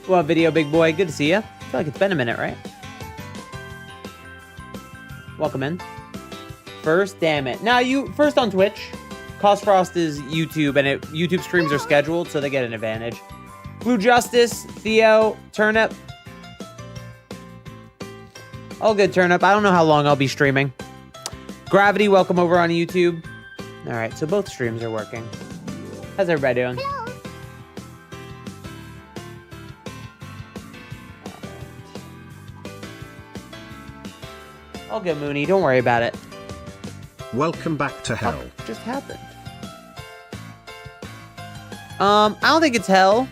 Well, video big boy, good to see you. I feel like it's been a minute, right? Welcome in. First, damn it. Now you first on Twitch. Cos Frost is YouTube, and YouTube streams are scheduled, so they get an advantage. Blue Justice, Theo, Turnip. All good, Turnip. I don't know how long I'll be streaming. Gravity, welcome over on YouTube. All right, so both streams are working. How's everybody doing? Hello. All good, Mooney. Don't worry about it. Welcome back to hell. What just happened? I don't think it's hell.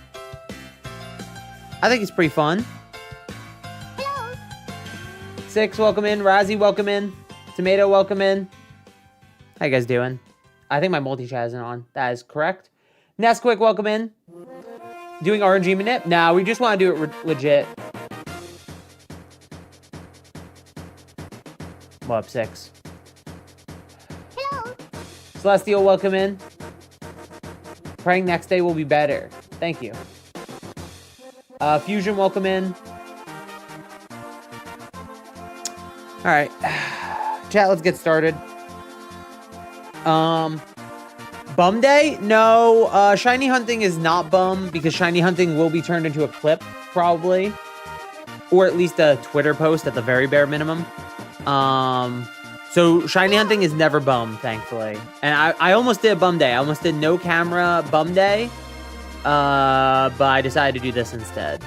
I think it's pretty fun. Hello. 6, welcome in. Razzie, welcome in. Tomato, welcome in. How you guys doing? I think my multi-chat isn't on. That is correct. Nesquick, welcome in. Doing RNG manip? Nah, we just want to do it legit. Well, up 6. Hello. Celestial, welcome in. Praying next day will be better. Thank you. Fusion, welcome in. All right. Chat, let's get started. Bum day? No, shiny hunting is not bum because shiny hunting will be turned into a clip, probably. Or at least a Twitter post at the very bare minimum. So shiny hunting is never bum, thankfully. And I almost did a bum day. I almost did no camera bum day. But I decided to do this instead.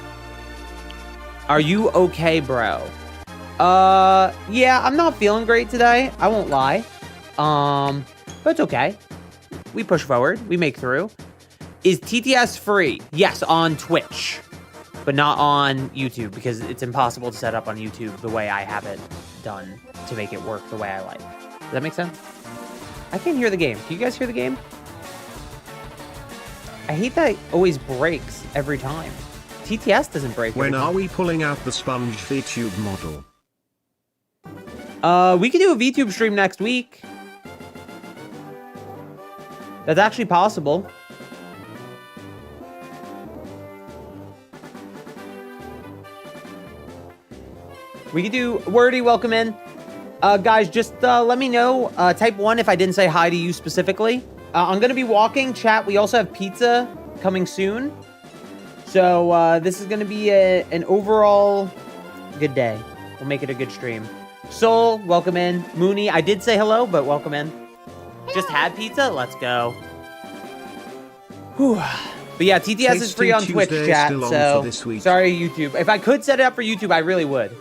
Are you okay, bro? Yeah, I'm not feeling great today. I won't lie. But it's okay. We push forward. We make through. Is TTS free? Yes, on Twitch. But not on YouTube because it's impossible to set up on YouTube the way I have it done to make it work the way I like. Does that make sense? I can't hear the game. Can you guys hear the game? I hate that it always breaks every time. TTS doesn't break. When are we pulling out the sponge VTube model? We could do a VTube stream next week. That's actually possible. We could do Wordy, welcome in. Guys, just let me know. Type 1 if I didn't say hi to you specifically. I'm going to be walking. Chat, we also have pizza coming soon. So this is going to be an overall good day. We'll make it a good stream. Soul, welcome in. Mooney, I did say hello, but welcome in. Just had pizza? Let's go. Whew. But yeah, TTS is free on Twitch, chat. So sorry, YouTube. If I could set it up for YouTube, I really would.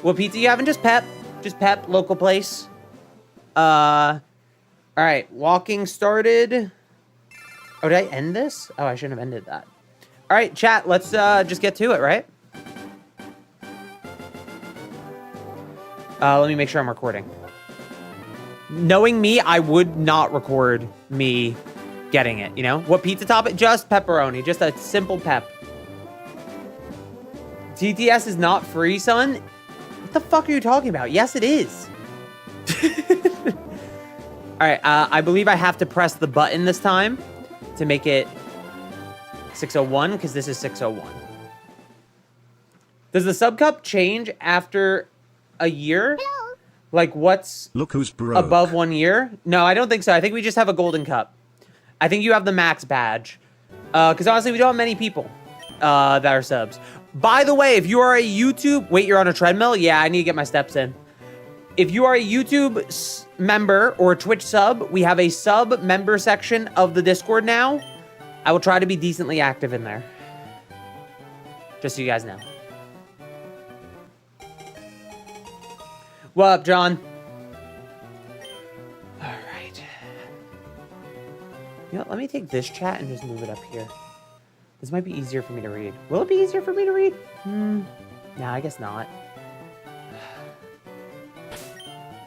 What pizza you having? Just Pep. Just Pep, local place. All right, walking started. Oh, did I end this? Oh, I shouldn't have ended that. All right, chat, let's just get to it, right? Let me make sure I'm recording. Knowing me, I would not record me getting it, you know? What pizza topping? Just pepperoni, just a simple pep. TTS is not free, son? What the fuck are you talking about? Yes, it is. All right, I believe I have to press the button this time to make it 601 because this is 601. Does the sub cup change after a year? Hello. Like what's Look who's broke. above 1 year? No, I don't think so. I think we just have a golden cup. I think you have the max badge. Because honestly, we don't have many people that are subs. By the way, if you are a YouTube... Wait, you're on a treadmill? Yeah, I need to get my steps in. If you are a YouTube member or a Twitch sub, we have a sub member section of the Discord now. I will try to be decently active in there. Just so you guys know. What up, John? All right. You know what, let me take this chat and just move it up here. This might be easier for me to read. Will it be easier for me to read? Nah, I guess not.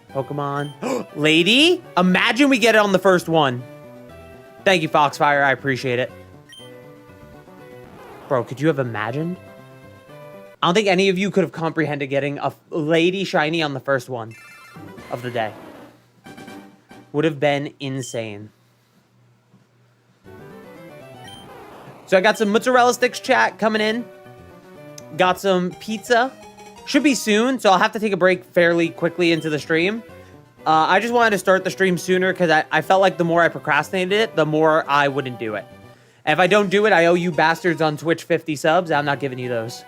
Pokemon. Lady? Imagine we get it on the first one. Thank you, Foxfire. I appreciate it. Bro, could you have imagined? I don't think any of you could have comprehended getting a lady shiny on the first one of the day. Would have been insane. So I got some mozzarella sticks chat coming in. Got some pizza. Should be soon, so I'll have to take a break fairly quickly into the stream. I just wanted to start the stream sooner because I felt like the more I procrastinated it, the more I wouldn't do it. And if I don't do it, I owe you bastards on Twitch 50 subs. I'm not giving you those.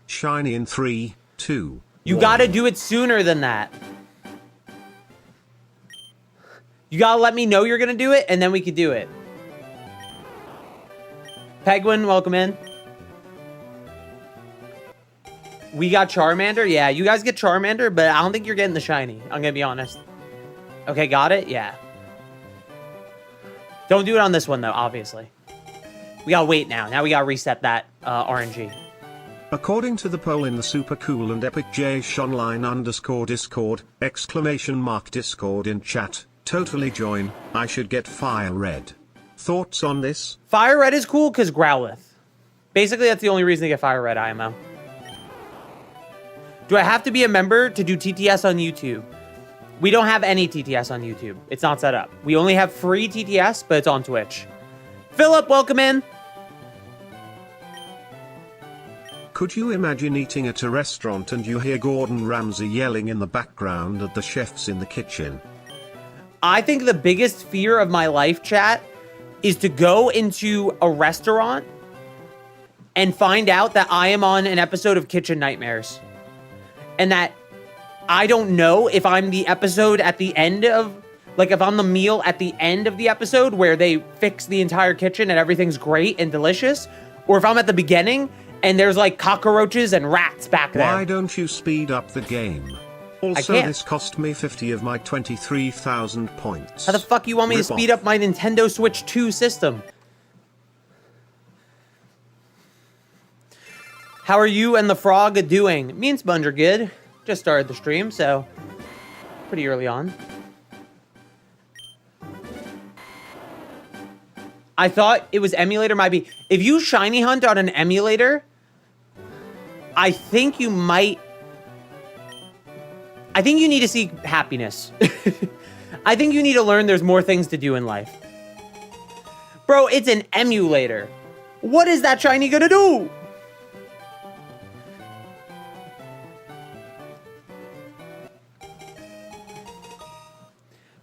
Shiny in 3, 2. You 1. gotta do it sooner than that. You gotta let me know you're gonna do it, and then we could do it. Penguin, welcome in. We got Charmander? Yeah, you guys get Charmander, but I don't think you're getting the shiny. I'm gonna be honest. Okay, got it? Yeah. Don't do it on this one, though, obviously. We gotta wait now. Now we gotta reset that RNG. According to the poll in the super cool and epic JShonline_Discord, !Discord in chat, totally join, I should get Fire Red. Thoughts on this? Fire Red is cool because Growlithe. Basically, that's the only reason to get Fire Red IMO. Do I have to be a member to do TTS on YouTube? We don't have any TTS on YouTube. It's not set up. We only have free TTS, but it's on Twitch. Philip, welcome in. Could you imagine eating at a restaurant and you hear Gordon Ramsay yelling in the background at the chefs in the kitchen? I think the biggest fear of my life, chat, is to go into a restaurant and find out that I am on an episode of Kitchen Nightmares. And that I don't know if I'm the episode at the end of, like if I'm the meal at the end of the episode where they fix the entire kitchen and everything's great and delicious, or if I'm at the beginning and there's like cockroaches and rats back there. Why don't you speed up the game? Also, this cost me 50 of my 23,000 points. How the fuck you want me to speed up my Nintendo Switch 2 system? How are you and the frog doing? Me and Sponge are good. Just started the stream, so pretty early on. I thought it was emulator might be. If you shiny hunt on an emulator, I think you might. I think you need to seek happiness. I think you need to learn there's more things to do in life. Bro, it's an emulator. What is that shiny gonna do?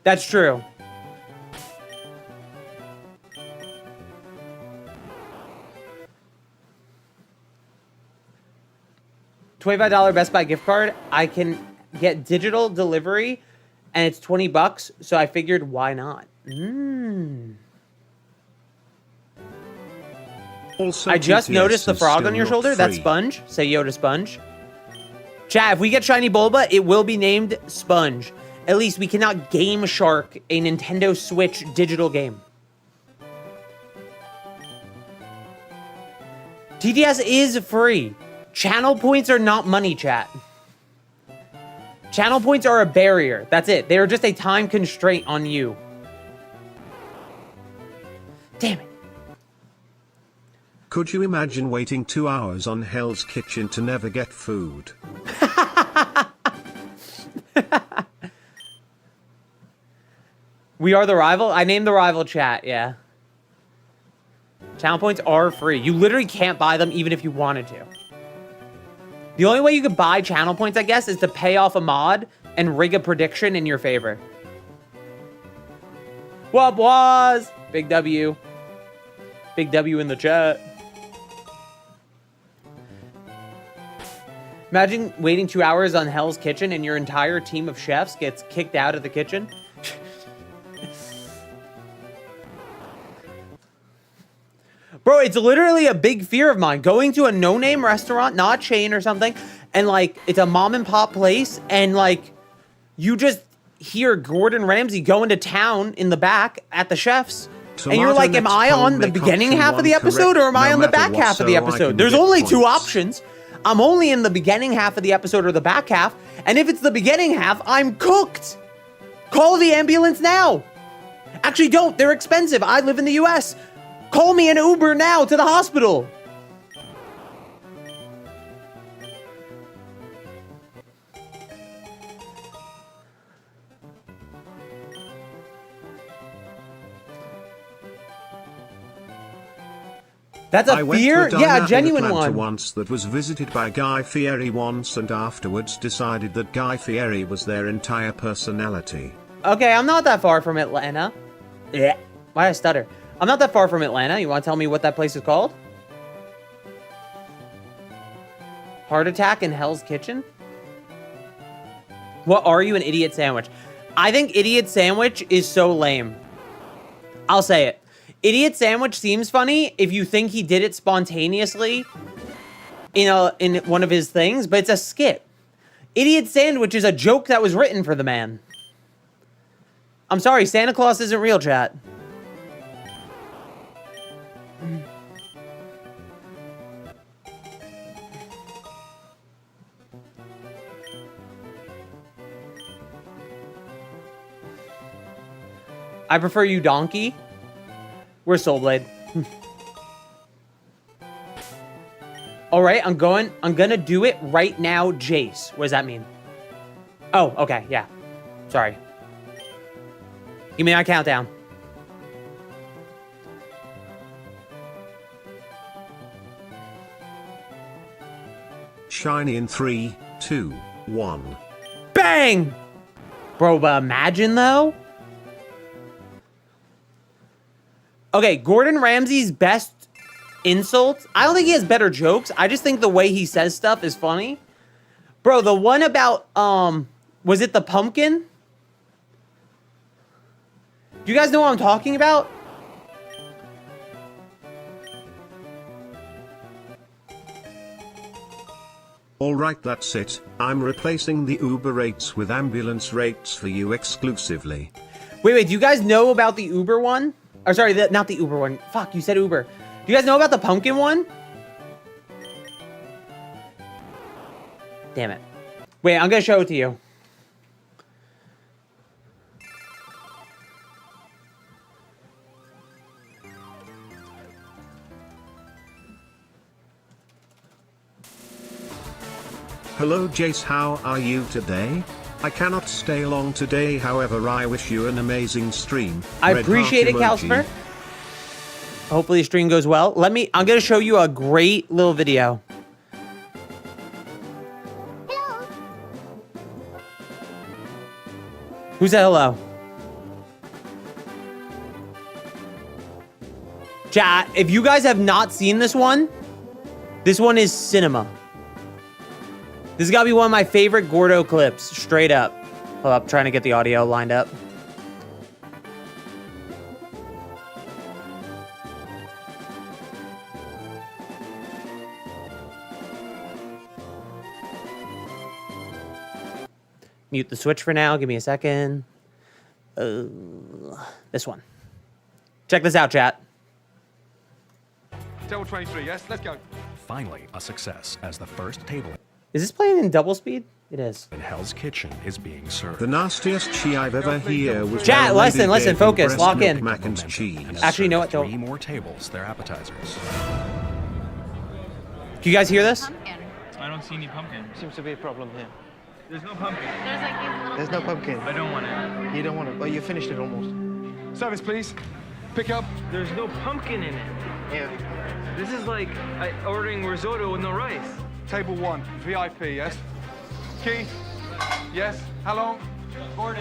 That's true. $25 Best Buy gift card. I can get digital delivery and it's 20 bucks. So I figured, why not? Also, I just TTS noticed the is frog still on your not shoulder. That's free. Sponge. Say yo to Sponge. Chat, if we get shiny Bulba, it will be named Sponge. At least we cannot Game Shark a Nintendo Switch digital game. TTS is free. Channel points are not money, chat. Channel points are a barrier. That's it. They are just a time constraint on you. Damn it. Could you imagine waiting 2 hours on Hell's Kitchen to never get food? We are the rival? I named the rival, chat, yeah. Channel points are free. You literally can't buy them even if you wanted to. The only way you could buy channel points, I guess, is to pay off a mod and rig a prediction in your favor. What was? Big W. Big W in the chat. Imagine waiting 2 hours on Hell's Kitchen and your entire team of chefs gets kicked out of the kitchen. Bro, it's literally a big fear of mine. Going to a no-name restaurant, not a chain or something, and, like, it's a mom-and-pop place, and, like, you just hear Gordon Ramsay going to town in the back at the chefs, and you're like, am I on the beginning half of the episode, or am I on the back half of the episode? There's only two options. I'm only in the beginning half of the episode or the back half, and if it's the beginning half, I'm cooked. Call the ambulance now. Actually, don't. They're expensive. I live in the US. Call me an Uber now to the hospital. That's a I went fear? to a Yeah, diner a genuine in Atlanta one. once that was visited by Guy Fieri once and afterwards decided that Guy Fieri was their entire personality. Okay, I'm not that far from Atlanta. Yeah. Why I stutter? I'm not that far from Atlanta. You want to tell me what that place is called? Heart Attack in Hell's Kitchen? What are you, an idiot sandwich? I think idiot sandwich is so lame. I'll say it. Idiot sandwich seems funny if you think he did it spontaneously in one of his things, but it's a skit. Idiot sandwich is a joke that was written for the man. I'm sorry, Santa Claus isn't real, chat. I prefer you, donkey. Where's Soulblade? All right, I'm gonna do it right now, Jace. What does that mean? Oh, okay, yeah. Sorry. Give me my countdown. Shiny in 3, 2, 1. Bang! Bro, but imagine though. Okay, Gordon Ramsay's best insults. I don't think he has better jokes. I just think the way he says stuff is funny. Bro, the one about, was it the pumpkin? Do you guys know what I'm talking about? Alright, that's it. I'm replacing the Uber rates with ambulance rates for you exclusively. Wait, do you guys know about the Uber one? Or sorry, not the Uber one. Fuck, you said Uber. Do you guys know about the pumpkin one? Damn it. Wait, I'm gonna show it to you. Hello Jace, how are you today? I cannot stay long today, however I wish you an amazing stream. I Red appreciate it, heart emoji. Calcifer. Hopefully the stream goes well. I'm gonna show you a great little video. Hello. Who said hello? Chat, if you guys have not seen this one is cinema. This has got to be one of my favorite Gordo clips, straight up. Hold up, trying to get the audio lined up. Mute the switch for now. Give me a second. This one. Check this out, chat. Table 23, yes? Let's go. Finally, a success as the first table Is this playing in double speed? It is. in Hell's Kitchen is being served. The nastiest chi I've ever heard was Chat, when listen, Lady listen, gave focus, breast lock milk in. Mac and Momentum cheese. and has Actually, you know served what, don't- 3 more tables their appetizers. Do you guys hear this? Pumpkin. I don't see any pumpkin. Seems to be a problem here. There's no pumpkin. There's like these little. There's no pumpkin. I don't want it. You don't want it. Oh, you finished it almost. Service, please. Pick up. There's no pumpkin in it. Yeah. This is like ordering risotto with no rice. Table 1, VIP, yes? Key? Yes? How long?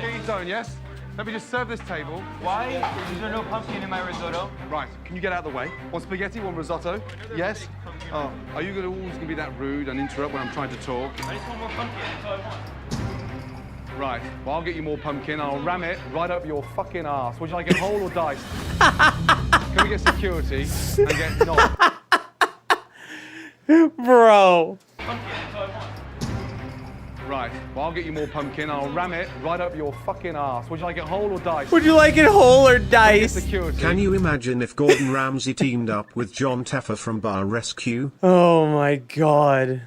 Key zone, yes? Let me just serve this table. Why is there no pumpkin in my risotto? Right, can you get out of the way? One spaghetti, one risotto? Yes? Oh, are you always gonna be that rude and interrupt when I'm trying to talk? I just want more pumpkin. That's all I want. Right, well, I'll get you more pumpkin. I'll ram it right up your fucking ass. Would you like it whole or diced? Can we get security and get knocked? Bro. Pumpkin. That's all I want. Right, well, I'll get you more pumpkin. I'll ram it right up your fucking ass. Would you like it whole or diced? Would you like it whole or Get dice? security. Can you imagine if Gordon Ramsay teamed up with John Teffer from Bar Rescue? Oh my god.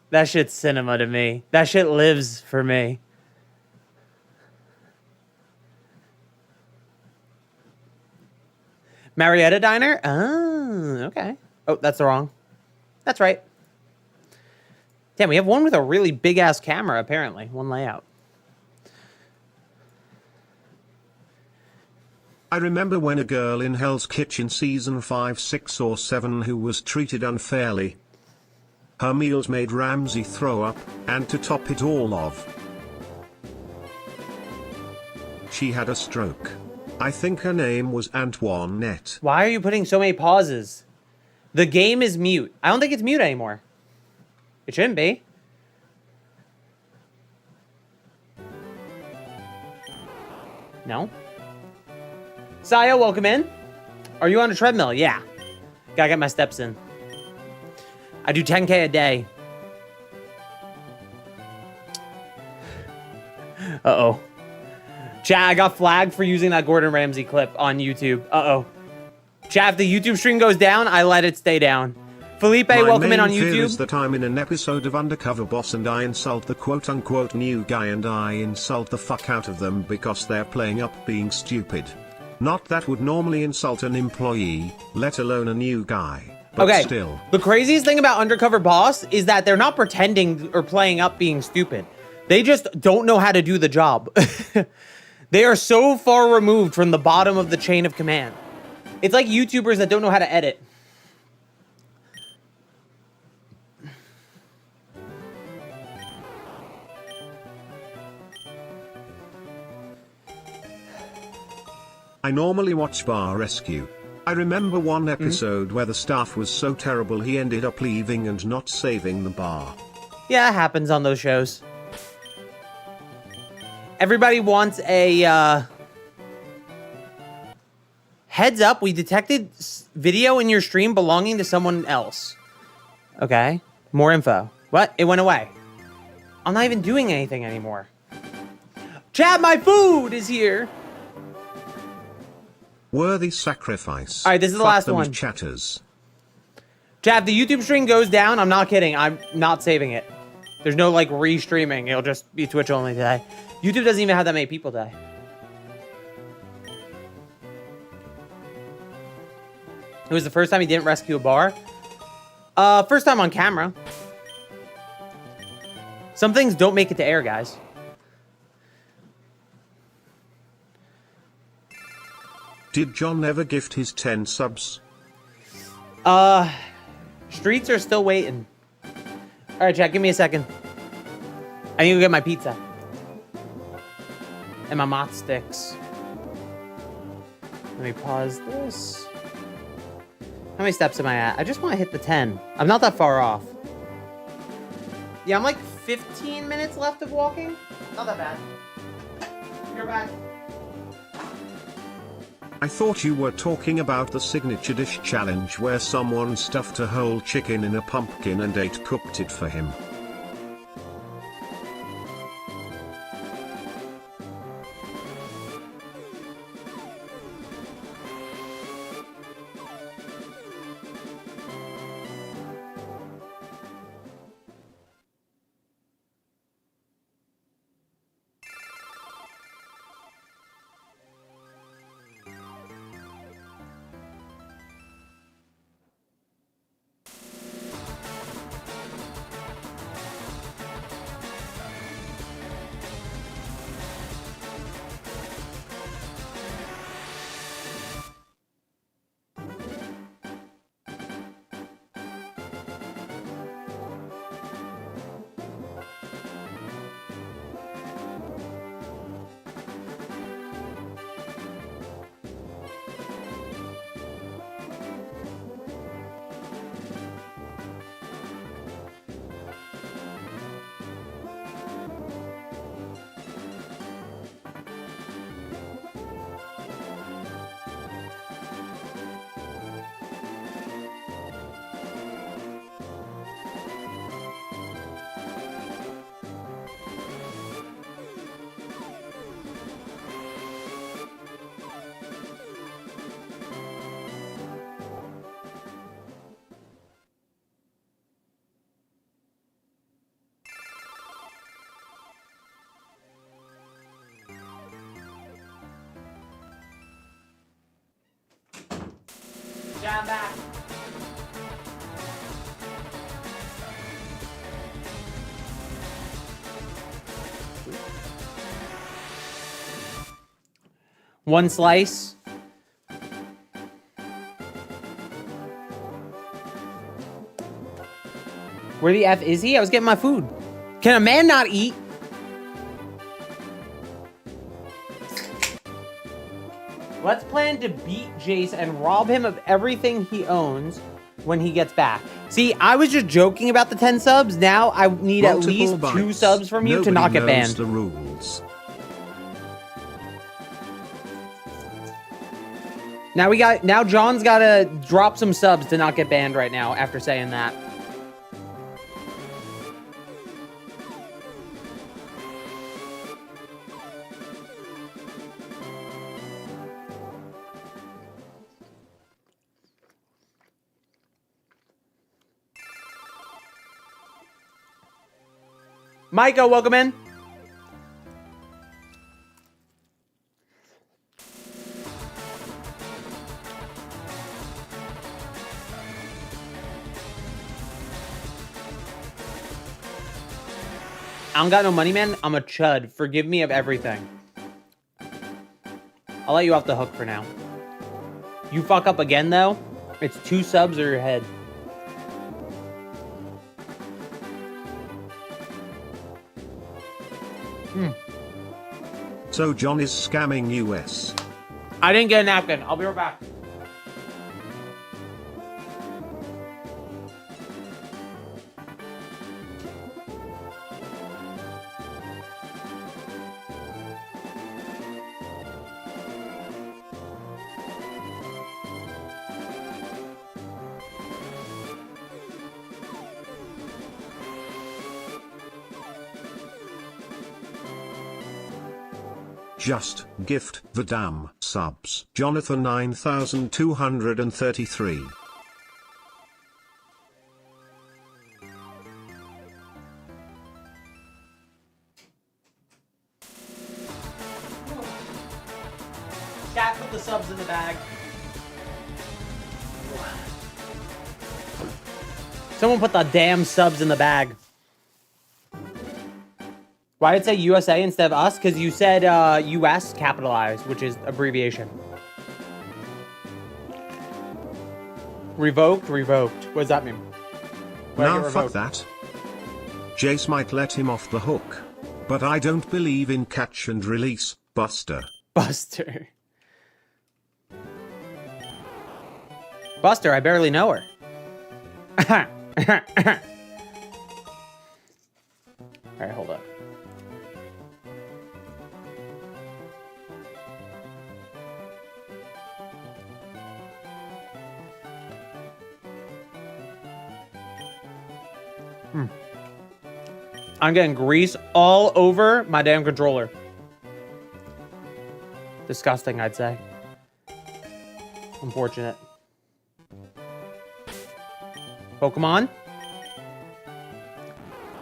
That shit's cinema to me. That shit lives for me. Marietta Diner? Oh, okay. Oh, that's the wrong. That's right. Damn, we have one with a really big-ass camera, apparently. One layout. I remember when a girl in Hell's Kitchen season 5, 6 or 7 who was treated unfairly. Her meals made Ramsay throw up, and to top it all off, she had a stroke. I think her name was Antoinette. Why are you putting so many pauses? The game is mute. I don't think it's mute anymore. It shouldn't be. No. Saya, welcome in. Are you on a treadmill? Yeah. Gotta get my steps in. I do 10K a day. Uh-oh. Chat, I got flagged for using that Gordon Ramsay clip on YouTube. Uh-oh. Chat, if the YouTube stream goes down, I let it stay down. Felipe, welcome in on My main fear is YouTube. that I'm in an episode of Undercover Boss and I insult the quote-unquote new guy and I insult the fuck out of them because they're playing up being stupid. Not that would normally insult an employee, let alone a new guy. But Okay, still. the craziest thing about Undercover Boss is that they're not pretending or playing up being stupid. They just don't know how to do the job. They are so far removed from the bottom of the chain of command. It's like YouTubers that don't know how to edit. I normally watch Bar Rescue. I remember one episode where the staff was so terrible he ended up leaving and not saving the bar. Yeah, it happens on those shows. Everybody wants a, heads up, we detected video in your stream belonging to someone else. Okay, more info. What? It went away. I'm not even doing anything anymore. Chad, my food is here. Worthy sacrifice. All right, this is the Fuck last them one. Chatters. Chad, if the YouTube stream goes down, I'm not kidding. I'm not saving it. There's no, like, re-streaming. It'll just be Twitch only today. YouTube doesn't even have that many people today. It was the first time he didn't rescue a bar. First time on camera. Some things don't make it to air, guys. Did John ever gift his 10 subs? Streets are still waiting. All right, chat, give me a second. I need to go get my pizza. And my mott sticks. Let me pause this. How many steps am I at? I just want to hit the 10. I'm not that far off. Yeah, I'm like 15 minutes left of walking. Not that bad. You're back. I thought you were talking about the signature dish challenge where someone stuffed a whole chicken in a pumpkin and ate cooked it for him. Yeah, I'm back. One slice. Where the F is he? I was getting my food. Can a man not eat? Let's plan to beat Jace and rob him of everything he owns when he gets back. See, I was just joking about the 10 subs. Now I need at least 2 subs from you to not get banned. The rules. Now John's gotta drop some subs to not get banned right now after saying that. Micah, welcome in. I don't got no money, man. I'm a chud. Forgive me of everything. I'll let you off the hook for now. You fuck up again, though, it's 2 subs or your head. So John is scamming US. I didn't get a napkin. I'll be right back. Just gift the damn subs. Jonathan 9233. Chat, put the subs in the bag. Someone put the damn subs in the bag. Why did it say USA instead of us? Because you said US capitalized, which is abbreviation. Revoked? Revoked. What does that mean? Now fuck that. Jace might let him off the hook. But I don't believe in catch and release, Buster. Buster. Buster, I barely know her. Alright, hold up. I'm getting grease all over my damn controller. Disgusting, I'd say. Unfortunate. Pokemon?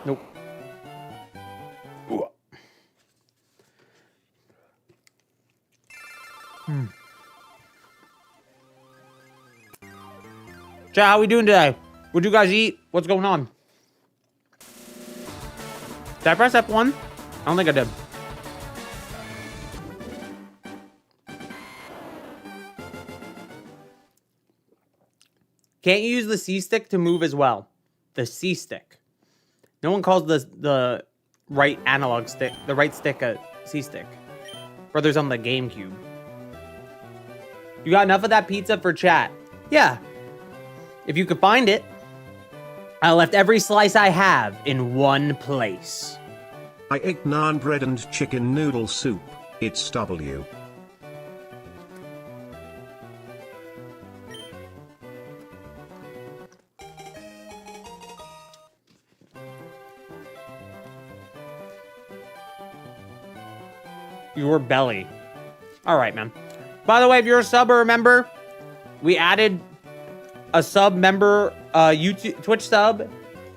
Nope. Chat, how we doing today? What'd you guys eat? What's going on? Did I press F1? I don't think I did. Can't you use the C stick to move as well? The C stick. No one calls the right analog stick, the right stick a C stick. Brothers on the GameCube. You got enough of that pizza for chat? Yeah. If you could find it. I left every slice I have in one place. I ate naan bread and chicken noodle soup. It's W. Your belly. All right, man. By the way, if you're a sub or a member, we added a sub member, YouTube, Twitch sub,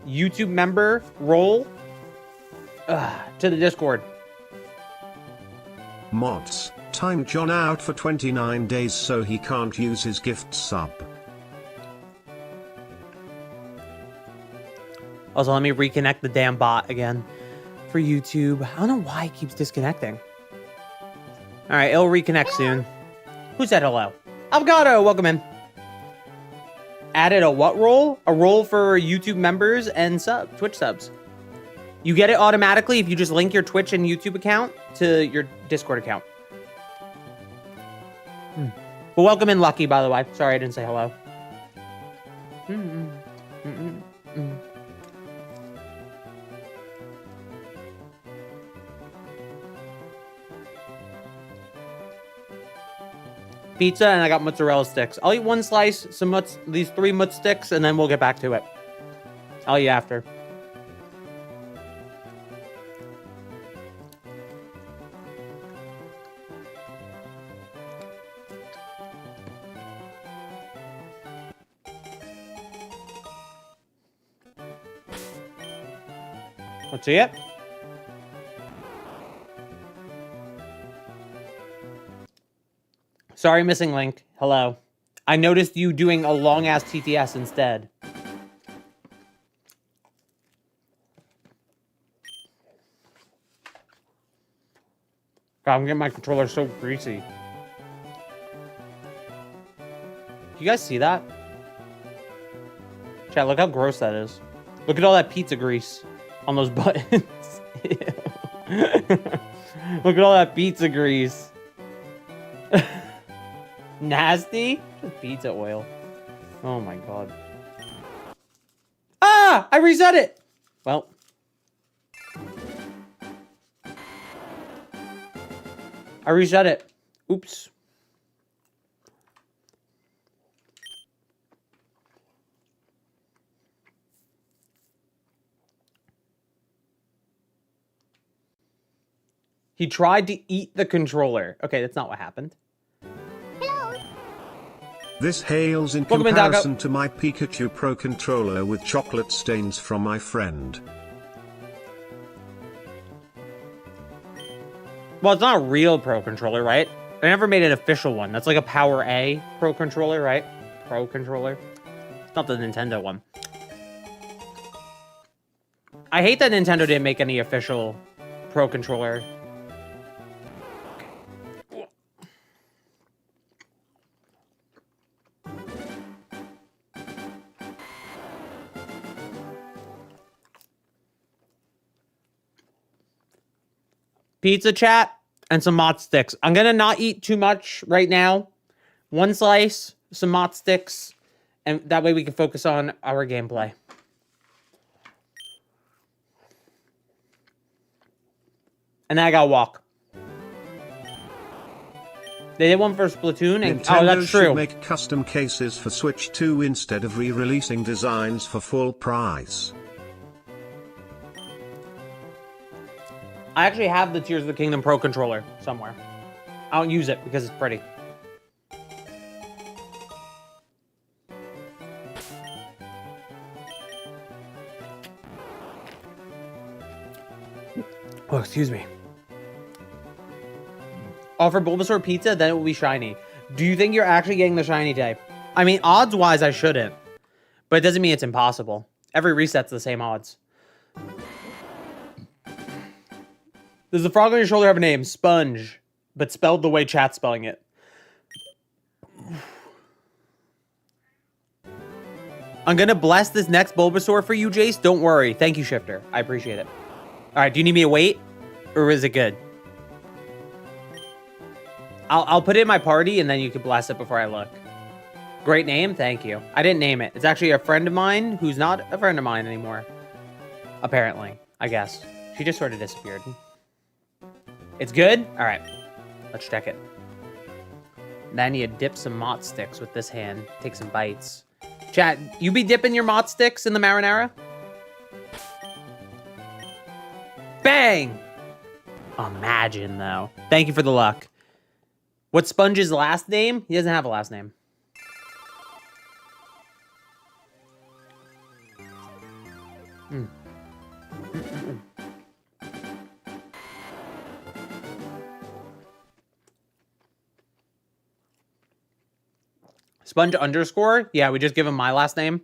YouTube member role to the Discord. Mods, time John out for 29 days so he can't use his gift sub. Also, let me reconnect the damn bot again for YouTube. I don't know why it keeps disconnecting. All right, it'll reconnect soon. Who said hello? Avocado, welcome in. Added a what role? A role for YouTube members and Twitch subs. You get it automatically if you just link your Twitch and YouTube account to your Discord account. But welcome in, Lucky, by the way. Sorry I didn't say hello. Pizza, and I got mozzarella sticks. I'll eat one slice, these 3 mutz sticks, and then we'll get back to it. I'll eat after. Let's see it. Sorry, missing link. Hello. I noticed you doing a long-ass TTS instead. God, I'm getting my controller so greasy. You guys see that? Chat, look how gross that is. Look at all that pizza grease on those buttons. Look at all that pizza grease. Nasty? Just pizza oil. Oh my god. Ah! I reset it! Well. I reset it. Oops. He tried to eat the controller. Okay, that's not what happened. This hails in Welcome in, comparison to my Pikachu Pro controller with chocolate stains from my friend. Well, it's not a real Pro controller, right? I never made an official one. That's like a Power A Pro controller, right? Pro controller. It's not the Nintendo one. I hate that Nintendo didn't make any official Pro controller. Pizza, chat, and some mott sticks. I'm gonna not eat too much right now. One slice, some mott sticks, and that way we can focus on our gameplay. And then I gotta walk. They did one for Splatoon, and Nintendo oh, that's true. should make custom cases for Switch 2 instead of re-releasing designs for full price. I actually have the Tears of the Kingdom Pro controller somewhere. I don't use it because it's pretty. Oh, excuse me. Offer Bulbasaur pizza, then it will be shiny. Do you think you're actually getting the shiny type? I mean, odds-wise, I shouldn't. But it doesn't mean it's impossible. Every reset's the same odds. Does the frog on your shoulder have a name? Sponge. But spelled the way chat's spelling it. I'm gonna bless this next Bulbasaur for you, Jace. Don't worry. Thank you, Shifter. I appreciate it. Alright, do you need me to wait? Or is it good? I'll put it in my party and then you can bless it before I look. Great name. Thank you. I didn't name it. It's actually a friend of mine who's not a friend of mine anymore. Apparently. I guess. She just sort of disappeared. It's good? Alright. Let's check it. Then you dip some mott sticks with this hand. Take some bites. Chat, you be dipping your mott sticks in the marinara? Bang! Imagine, though. Thank you for the luck. What's Sponge's last name? He doesn't have a last name. Sponge underscore? Yeah, we just give him my last name.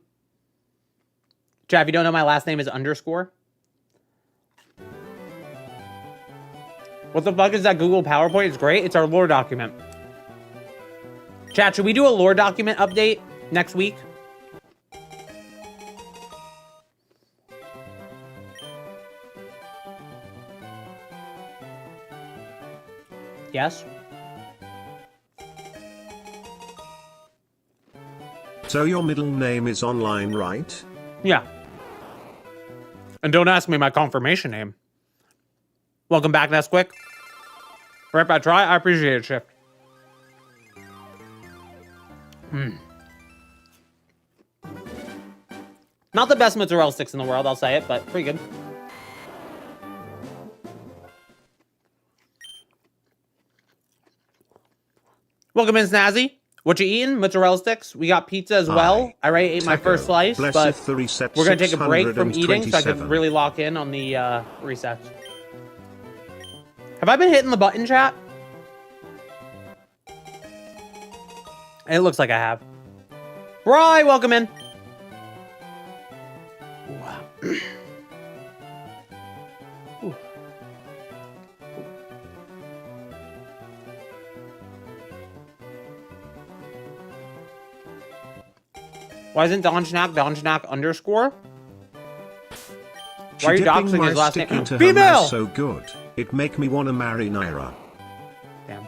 Chat, if you don't know, my last name is underscore. What the fuck is that Google PowerPoint? It's great. It's our lore document. Chat, should we do a lore document update next week? Yes. So your middle name is online, right? Yeah. And don't ask me my confirmation name. Welcome back, Nesquik. Right by try. I appreciate it, Shift. Not the best mozzarella sticks in the world, I'll say it, but pretty good. Welcome in, Snazzy. What you eating? Mozzarella sticks. We got pizza as well. I already ate my first slice, but we're going to take a break from eating so I can really lock in on the resets. Have I been hitting the button, chat? It looks like I have. Bri, welcome in. Wow. Ooh. Why isn't Don Schnack underscore? Why are you doxing his last name? Female! So good. It make me wanna marry Naira. Damn.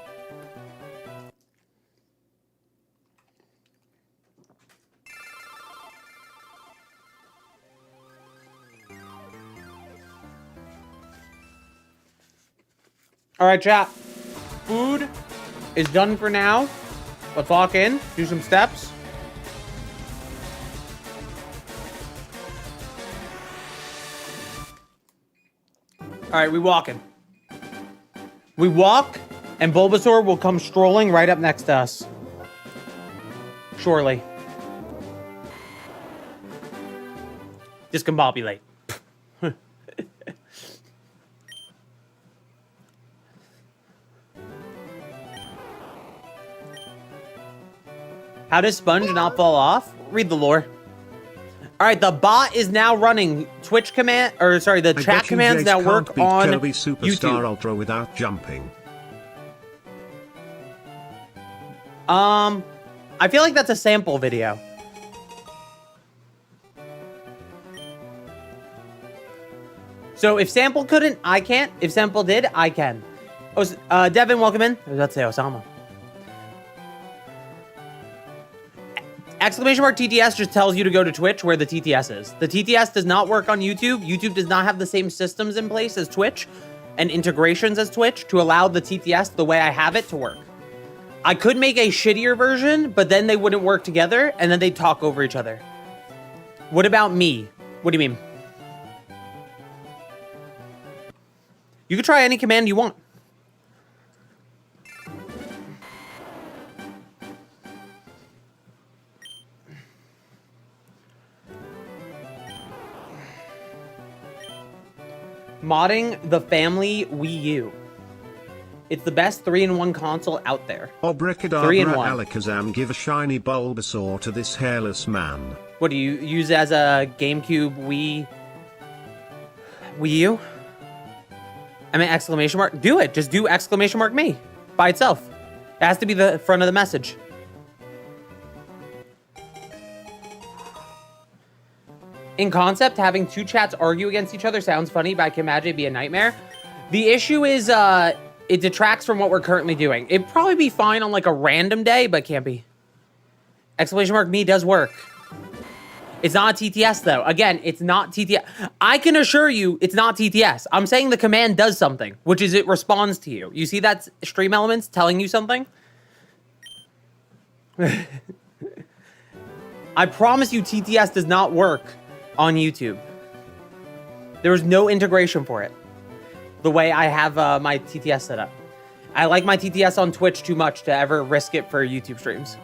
All right, chat. Food is done for now. Let's lock in, do some steps. All right, we walking. We walk, and Bulbasaur will come strolling right up next to us. Surely. Discombobulate. How does Sponge not fall off? Read the lore. All right, the bot is now running Twitch command, or sorry, the chat commands now work on Kirby Superstar YouTube. Ultra without jumping. I feel like that's a sample video. So if sample couldn't, I can't. If sample did, I can. Oh, Devin, welcome in. I was about to say Osama. Exclamation mark TTS just tells you to go to Twitch where the TTS is. The TTS does not work on YouTube. YouTube does not have the same systems in place as Twitch and integrations as Twitch to allow the TTS the way I have it to work. I could make a shittier version, but then they wouldn't work together and then they'd talk over each other. What about me? What do you mean? You can try any command you want. Modding the family Wii U. It's the best 3-in-1 console out there. Obricadabra 3-in-1. Alakazam, give a shiny Bulbasaur to this hairless man. What do you use as a GameCube Wii U? I mean, exclamation mark. Do it. Just do exclamation mark me by itself. It has to be the front of the message. In concept, having two chats argue against each other sounds funny, but I can imagine it'd be a nightmare. The issue is it detracts from what we're currently doing. It'd probably be fine on like a random day, but can't be. Exclamation mark me does work. It's not a TTS though. Again, it's not TTS. I can assure you it's not TTS. I'm saying the command does something, which is it responds to you. You see that stream elements telling you something? I promise you TTS does not work on YouTube. There is no integration for it. The way I have my TTS set up. I like my TTS on Twitch too much to ever risk it for YouTube streams.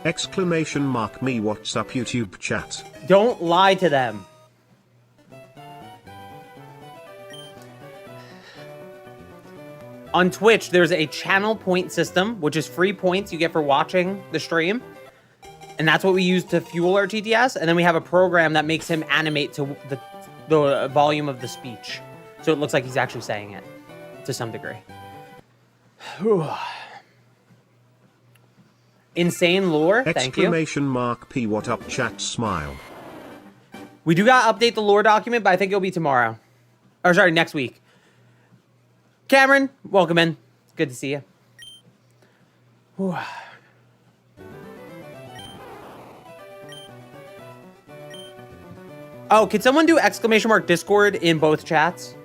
Exclamation mark me, what's up YouTube chat? Don't lie to them. On Twitch, there's a channel point system, which is free points you get for watching the stream. And that's what we use to fuel our TTS. And then we have a program that makes him animate to the volume of the speech. So it looks like he's actually saying it to some degree. Insane lore, thank you. Exclamation mark P, what up chat, smile. We do got to update the lore document, but I think it'll be tomorrow. Or sorry, next week. Cameron, welcome in. It's good to see you. Oh, could someone do exclamation mark Discord in both chats?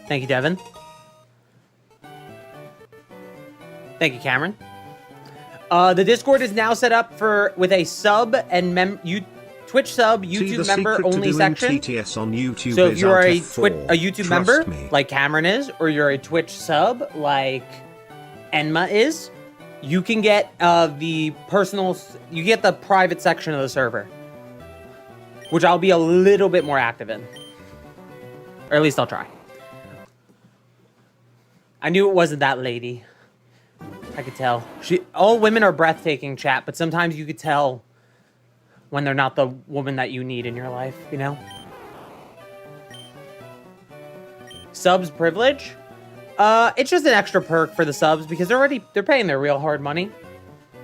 Thank you, Devin. Thank you, Cameron. The Discord is now set up with a sub and Twitch sub, YouTube member only section. TTS on YouTube So if is you're Alt a F4. YouTube Trust member me. like Cameron is, or you're a Twitch sub like Enma is, you can get the private section of the server, which I'll be a little bit more active in, or at least I'll try. I knew it wasn't that lady. I could tell. All women are breathtaking, chat, but sometimes you could tell when they're not the woman that you need in your life, you know? Subs privilege? It's just an extra perk for the subs because they're paying their real hard money.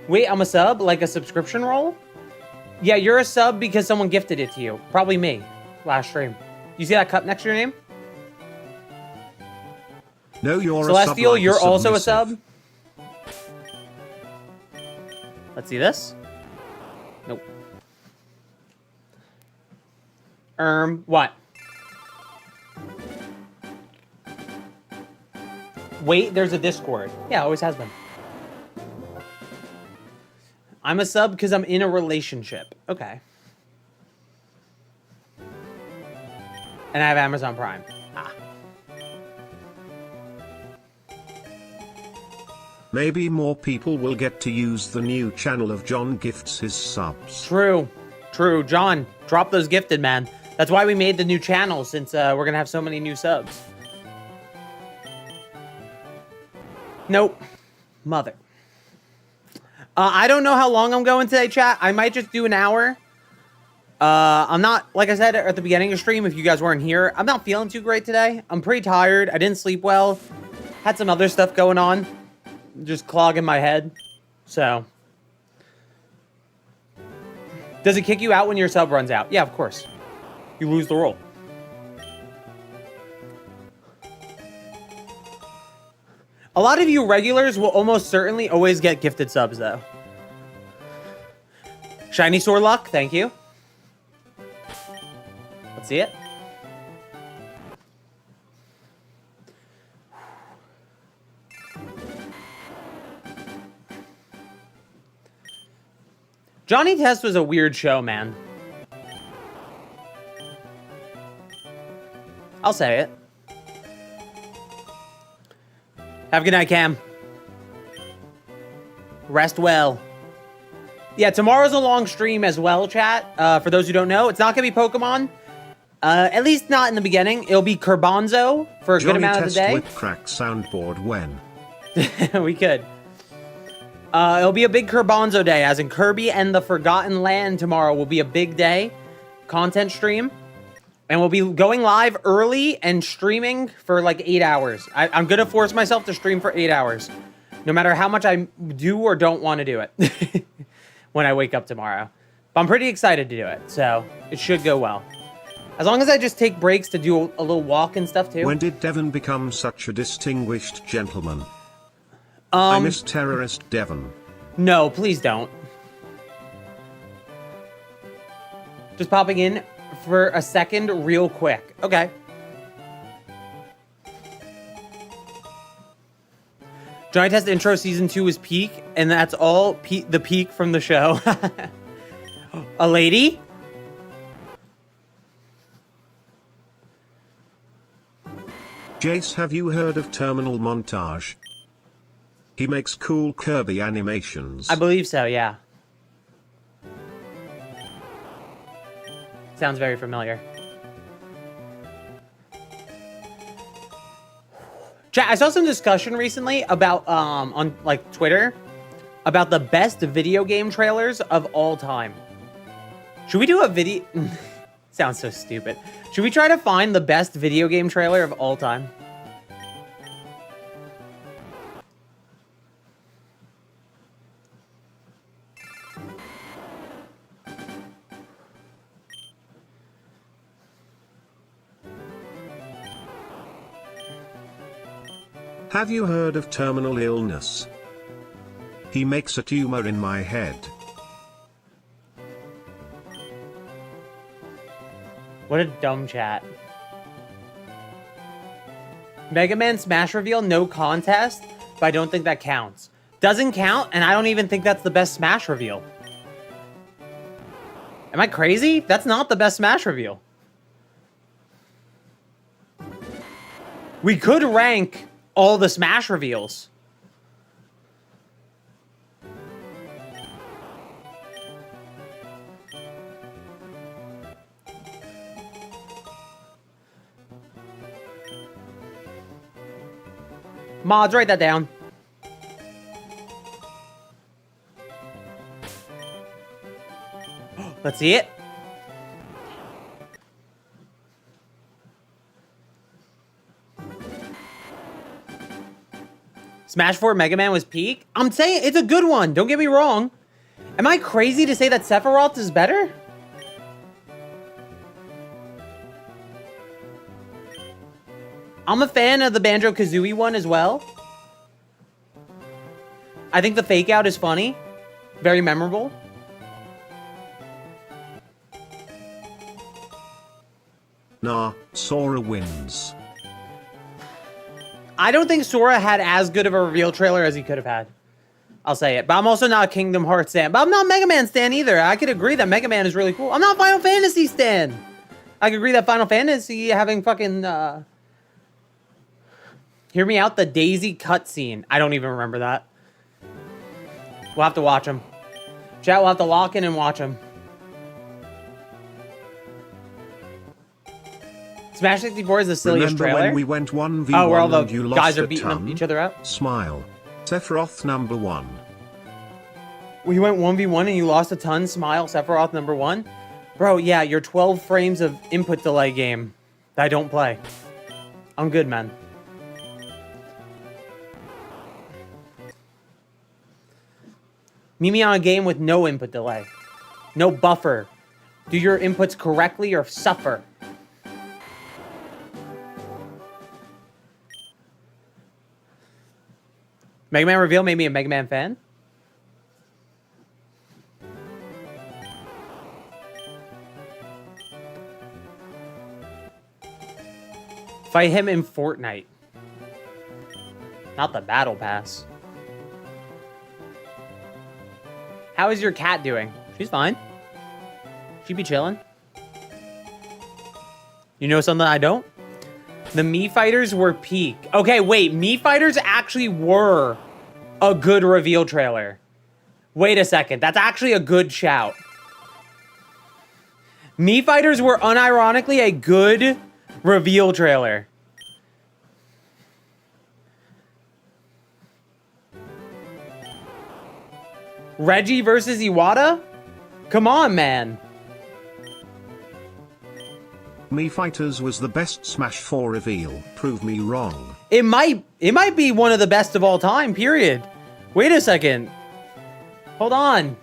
Wait, I'm a sub? Like a subscription role? Yeah, you're a sub because someone gifted it to you. Probably me. Last stream. You see that cup next to your name? No, you're Celestial, a sub. you're also a sub? Let's see this. Nope. What? Wait, there's a Discord. Yeah, always has been. I'm a sub because I'm in a relationship. Okay. And I have Amazon Prime. Ah. Maybe more people will get to use the new channel of John gifts his subs. True. True. John, drop those gifted, man. That's why we made the new channel, since we're going to have so many new subs. Nope. Mother. I don't know how long I'm going today, chat. I might just do an hour. I'm not, like I said at the beginning of the stream, if you guys weren't here, I'm not feeling too great today. I'm pretty tired. I didn't sleep well. Had some other stuff going on. Just clogging my head. So. Does it kick you out when your sub runs out? Yeah, of course. You lose the role. A lot of you regulars will almost certainly always get gifted subs, though. Shiny Sword Luck, thank you. Let's see it. Johnny Test was a weird show, man. I'll say it. Have a good night, Cam. Rest well. Yeah, tomorrow's a long stream as well, chat. For those who don't know, it's not going to be Pokemon. At least not in the beginning. It'll be Kerbanzo for a good amount of the day. Whip crack soundboard when? We could. It'll be a big Kerbanzo day, as in Kirby and the Forgotten Land tomorrow will be a big day. Content stream. And we'll be going live early and streaming for like 8 hours. I'm going to force myself to stream for 8 hours. No matter how much I do or don't want to do it. When I wake up tomorrow. But I'm pretty excited to do it. So it should go well. As long as I just take breaks to do a little walk and stuff too. When did Devon become such a distinguished gentleman? I miss terrorist Devon. No, please don't. Just popping in for a second real quick. Okay. Johnny Test intro season 2 is peak, and that's all the peak from the show. A lady? Jace, have you heard of Terminal Montage? He makes cool Kirby animations. I believe so, yeah. Sounds very familiar. Chat, I saw some discussion recently about, on, like, Twitter, about the best video game trailers of all time. Should we do a video... Sounds so stupid. Should we try to find the best video game trailer of all time? Have you heard of terminal illness? He makes a tumor in my head. What a dumb chat. Mega Man Smash reveal, no contest, but I don't think that counts. Doesn't count, and I don't even think that's the best Smash reveal. Am I crazy? That's not the best Smash reveal. We could rank all the Smash reveals. Mods, write that down. Let's see it. Smash 4 Mega Man was peak? I'm saying it's a good one. Don't get me wrong. Am I crazy to say that Sephiroth is better? I'm a fan of the Banjo-Kazooie one as well. I think the fake out is funny. Very memorable. Nah, Sora wins. I don't think Sora had as good of a reveal trailer as he could have had. I'll say it. But I'm also not a Kingdom Hearts stan. But I'm not Mega Man stan either. I could agree that Mega Man is really cool. I'm not Final Fantasy stan. I could agree that Final Fantasy having fucking... Hear me out, the Daisy cutscene. I don't even remember that. We'll have to watch them. Chat, we'll have to lock in and watch them. Smash 64 is the silliest Remember trailer. when we went 1v1 Oh, where all the and you lost guys are a beating ton? each other up? Smile. Sephiroth number 1. We went 1v1 and you lost a ton. Smile, Sephiroth number 1. Bro, yeah, you're 12 frames of input delay game that I don't play. I'm good, man. Meet me on a game with no input delay. No buffer. Do your inputs correctly or suffer. Mega Man reveal made me a Mega Man fan. Fight him in Fortnite. Not the battle pass. How is your cat doing? She's fine. She be chilling. You know something I don't? The Mii Fighters were peak. Okay, wait. Mii Fighters actually were a good reveal trailer. Wait a second. That's actually a good shout. Mii Fighters were unironically a good reveal trailer. Reggie versus Iwata? Come on, man. Mii Fighters was the best Smash 4 reveal. Prove me wrong. It might be one of the best of all time, period. Wait a second. Hold on.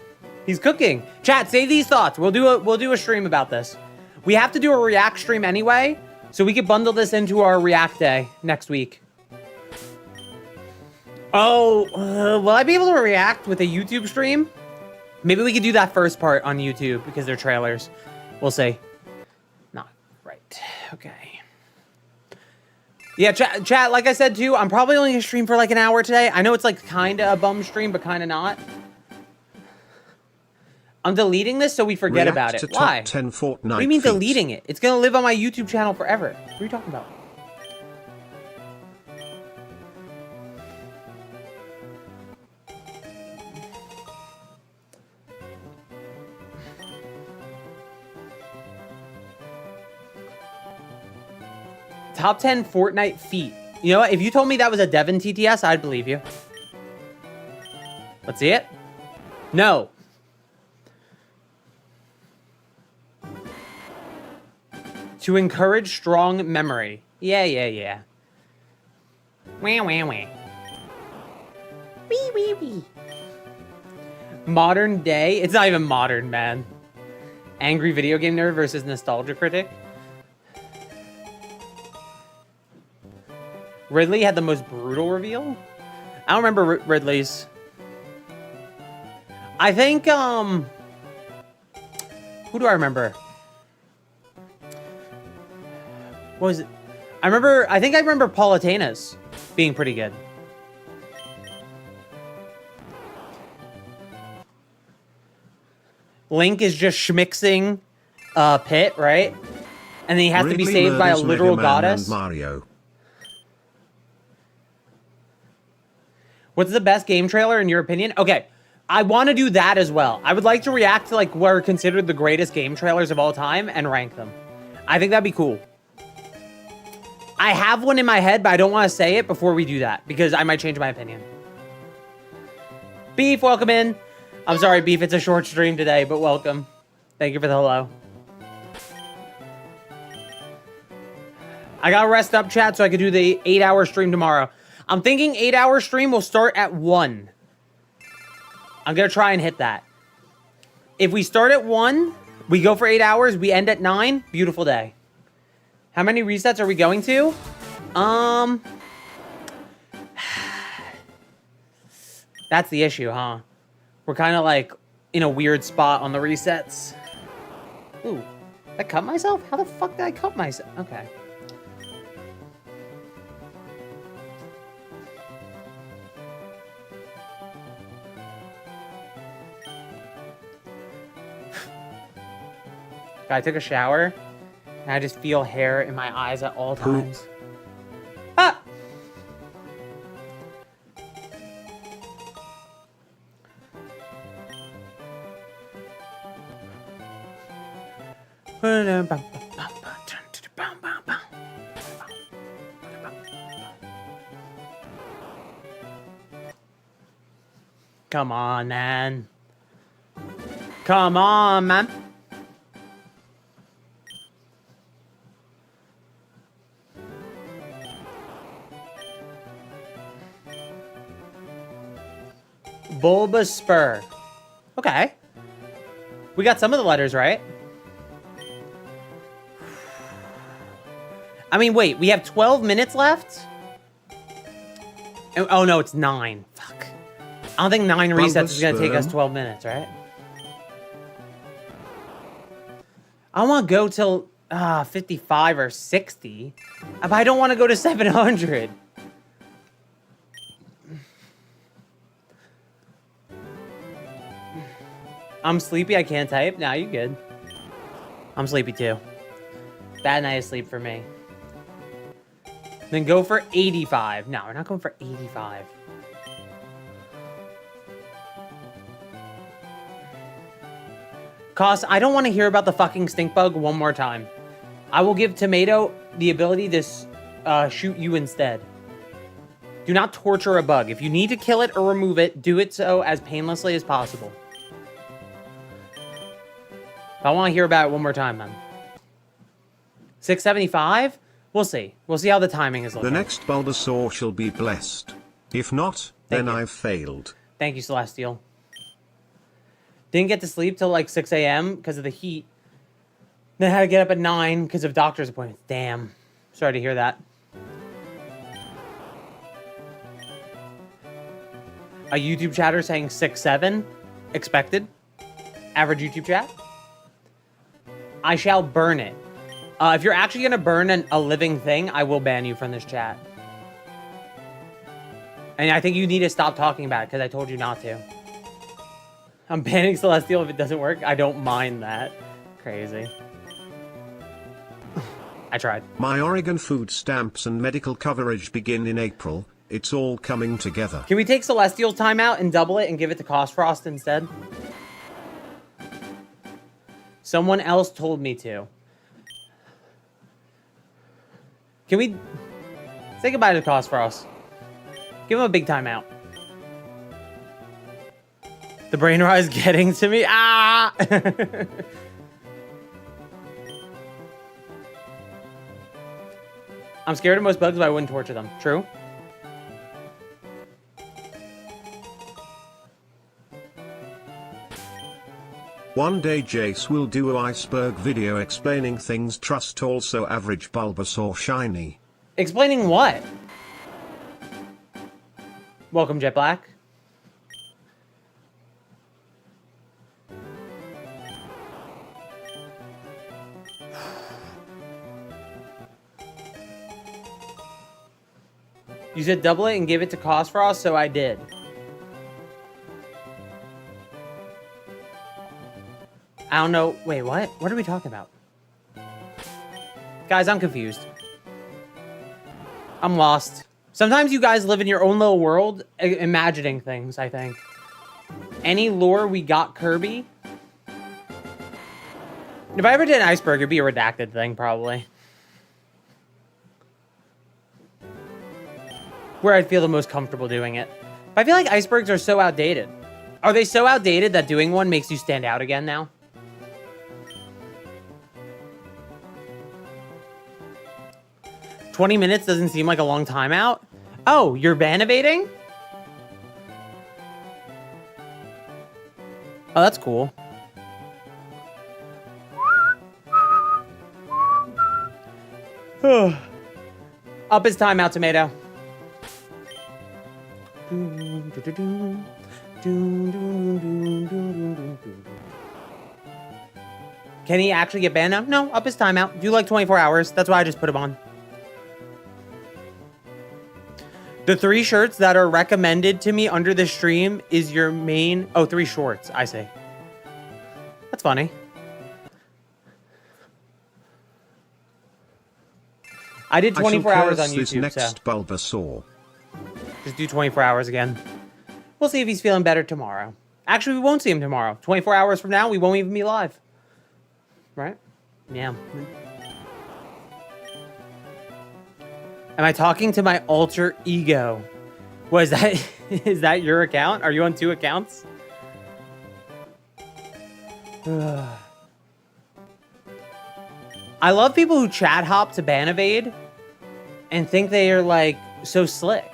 He's cooking. Chat, save these thoughts. We'll do a stream about this. We have to do a react stream anyway, so we could bundle this into our react day next week. Oh, will I be able to react with a YouTube stream? Maybe we could do that first part on YouTube because they're trailers. We'll see. Not right. Okay. Yeah, chat, like I said too, I'm probably only gonna stream for like an hour today. I know it's like kinda a bum stream, but kinda not. I'm deleting this so we forget React about it. to Why? top 10 Fortnite What do you mean feats. deleting it? It's gonna live on my YouTube channel forever. What are you talking about? Top 10 Fortnite feat. You know what? If you told me that was a Devon TTS, I'd believe you. Let's see it. No. To encourage strong memory. Yeah. Wah, wah, wah. Wee, wee, wee. Modern day. It's not even modern, man. Angry video game nerd versus nostalgia critic. Ridley had the most brutal reveal? I don't remember Ridley's. I think, who do I remember? What was it? I think I remember Paulatanas being pretty good. Link is just schmixing Pit, right? And then he has to be saved by a literal goddess. Mario. What's the best game trailer in your opinion? Okay, I want to do that as well. I would like to react to like what are considered the greatest game trailers of all time and rank them. I think that'd be cool. I have one in my head, but I don't want to say it before we do that because I might change my opinion. Beef, welcome in. I'm sorry, Beef, it's a short stream today, but welcome. Thank you for the hello. I gotta rest up, chat, so I could do the 8-hour stream tomorrow. I'm thinking 8-hour stream will start at 1. I'm gonna try and hit that. If we start at 1, we go for 8 hours, we end at 9, beautiful day. How many resets are we going to? That's the issue, huh? We're kind of like in a weird spot on the resets. Ooh, did I cut myself? How the fuck did I cut myself? Okay. I took a shower, and I just feel hair in my eyes at all times. Ah! Come on, man. Come on, man. Bulba Spur. Okay. We got some of the letters right. I mean, wait, we have 12 minutes left? Oh, no, it's 9. Fuck. I don't think 9 resets is going to take us 12 minutes, right? I want to go till 55 or 60. But I don't want to go to 700. I'm sleepy, I can't type. Nah, you good. I'm sleepy too. Bad night of sleep for me. Then go for 85. No, we're not going for 85. Cost, I don't want to hear about the fucking stink bug one more time. I will give Tomato the ability to shoot you instead. Do not torture a bug. If you need to kill it or remove it, do it so as painlessly as possible. I want to hear about it one more time, man. 675? We'll see. We'll see how the timing is looking. The next Bulbasaur shall be blessed. If not, then I've failed. Thank you, Celestial. Didn't get to sleep till like 6 a.m. because of the heat. Then had to get up at 9 because of doctor's appointments. Damn. Sorry to hear that. A YouTube chatter saying 6'7". Expected. Average YouTube chat. I shall burn it. If you're actually going to burn a living thing, I will ban you from this chat. And I think you need to stop talking about it, because I told you not to. I'm banning Celestial if it doesn't work. I don't mind that. Crazy. I tried. My Oregon food stamps and medical coverage begin in April. It's all coming together. Can we take Celestial's time out and double it and give it to Cost Frost instead? Someone else told me to. Can we say goodbye to Cost Frost? Give him a big timeout. The brain rot is getting to me. Ah! I'm scared of most bugs, but I wouldn't torture them. True? One day Jace will do a iceberg video explaining things. Trust also average Bulbasaur shiny. Explaining what? Welcome, Jet Black. You said double it and give it to Cost Frost, so I did. I don't know. Wait, what? What are we talking about? Guys, I'm confused. I'm lost. Sometimes you guys live in your own little world, imagining things, I think. Any lore we got Kirby? If I ever did an iceberg, it'd be a redacted thing, probably. Where I'd feel the most comfortable doing it. But I feel like icebergs are so outdated. Are they so outdated that doing one makes you stand out again now? "20 minutes doesn't seem like a long time out." Oh, you're ban-evading? Oh, that's cool. Up his timeout, Tomato. Can he actually get banned now? No, up his timeout. Do like 24 hours. That's why I just put him on. The 3 shirts that are recommended to me under the stream is your main... Oh, 3 shorts. I see. That's funny. I did 24 hours on This YouTube, next so... Bulbasaur. Just do 24 hours again. We'll see if he's feeling better tomorrow. Actually, we won't see him tomorrow. 24 hours from now, we won't even be live. Right? Yeah. Am I talking to my alter ego? What is that? Is that your account? Are you on 2 accounts? I love people who chat hop to ban evade and think they are like so slick.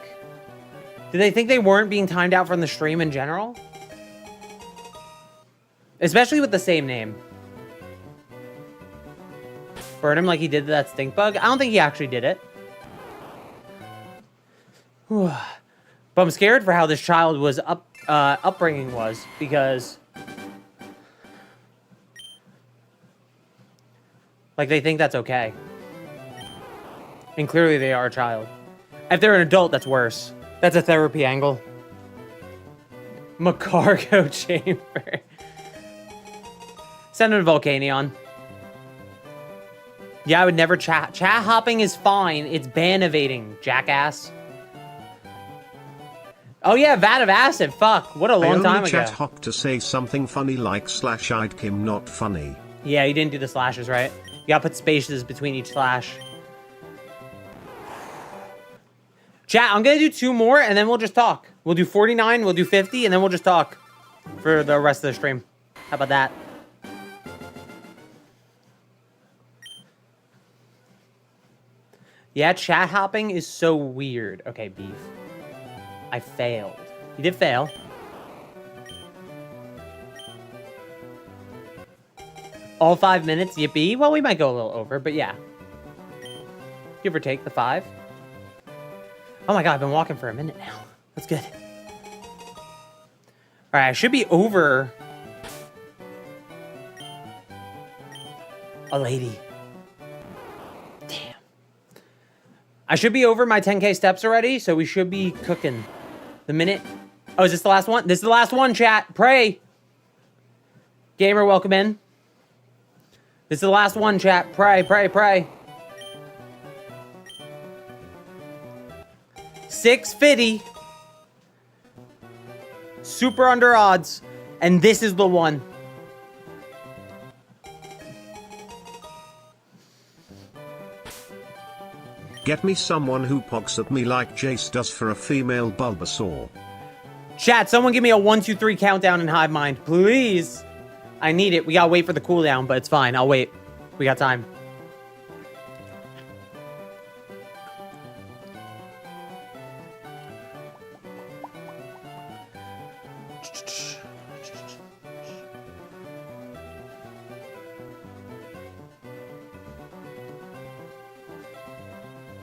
Do they think they weren't being timed out from the stream in general? Especially with the same name. Burn him like he did that stink bug? I don't think he actually did it. But I'm scared for how this child was upbringing was, because like they think that's okay. And clearly they are a child. If they're an adult, that's worse. That's a therapy angle. Macargo chamber. Send him to Volcanion. Yeah, I would never chat. Chat hopping is fine. It's ban evading, jackass. Oh yeah, vat of acid. Fuck, what a long time ago. Chat hop to say something funny like slash I'd Kim not funny. Yeah, you didn't do the slashes right. You gotta put spaces between each slash. Chat, I'm gonna do 2 more and then we'll just talk. We'll do 49, we'll do 50, and then we'll just talk for the rest of the stream. How about that? Yeah, chat hopping is so weird. Okay, beef. I failed. You did fail. All 5 minutes, yippee. Well, we might go a little over, but yeah. Give or take the 5. Oh my god, I've been walking for a minute now. That's good. Alright, I should be over a lady. Damn. I should be over my 10K steps already, so we should be cooking. The minute... Oh, is this the last one? This is the last one, chat. Pray. Gamer, welcome in. This is the last one, chat. Pray, pray, pray. 650. Super under odds. And this is the one. Get me someone who pogs at me like Jace does for a female Bulbasaur. Chat, someone give me a 1, 2, 3 countdown in Hive Mind, please. I need it. We gotta wait for the cooldown, but it's fine. I'll wait. We got time.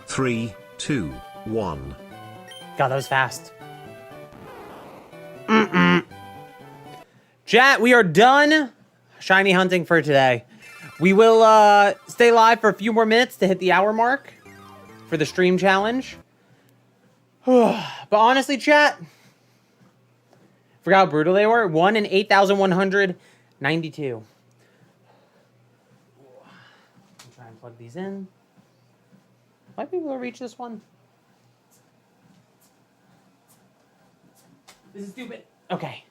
Three, two, one. God, that was fast. Chat, we are done shiny hunting for today. We will stay live for a few more minutes to hit the hour mark for the stream challenge. But honestly, chat, forgot how brutal they were. 1 in 8,192. Try and plug these in. Might be able to reach this one. This is stupid. Okay.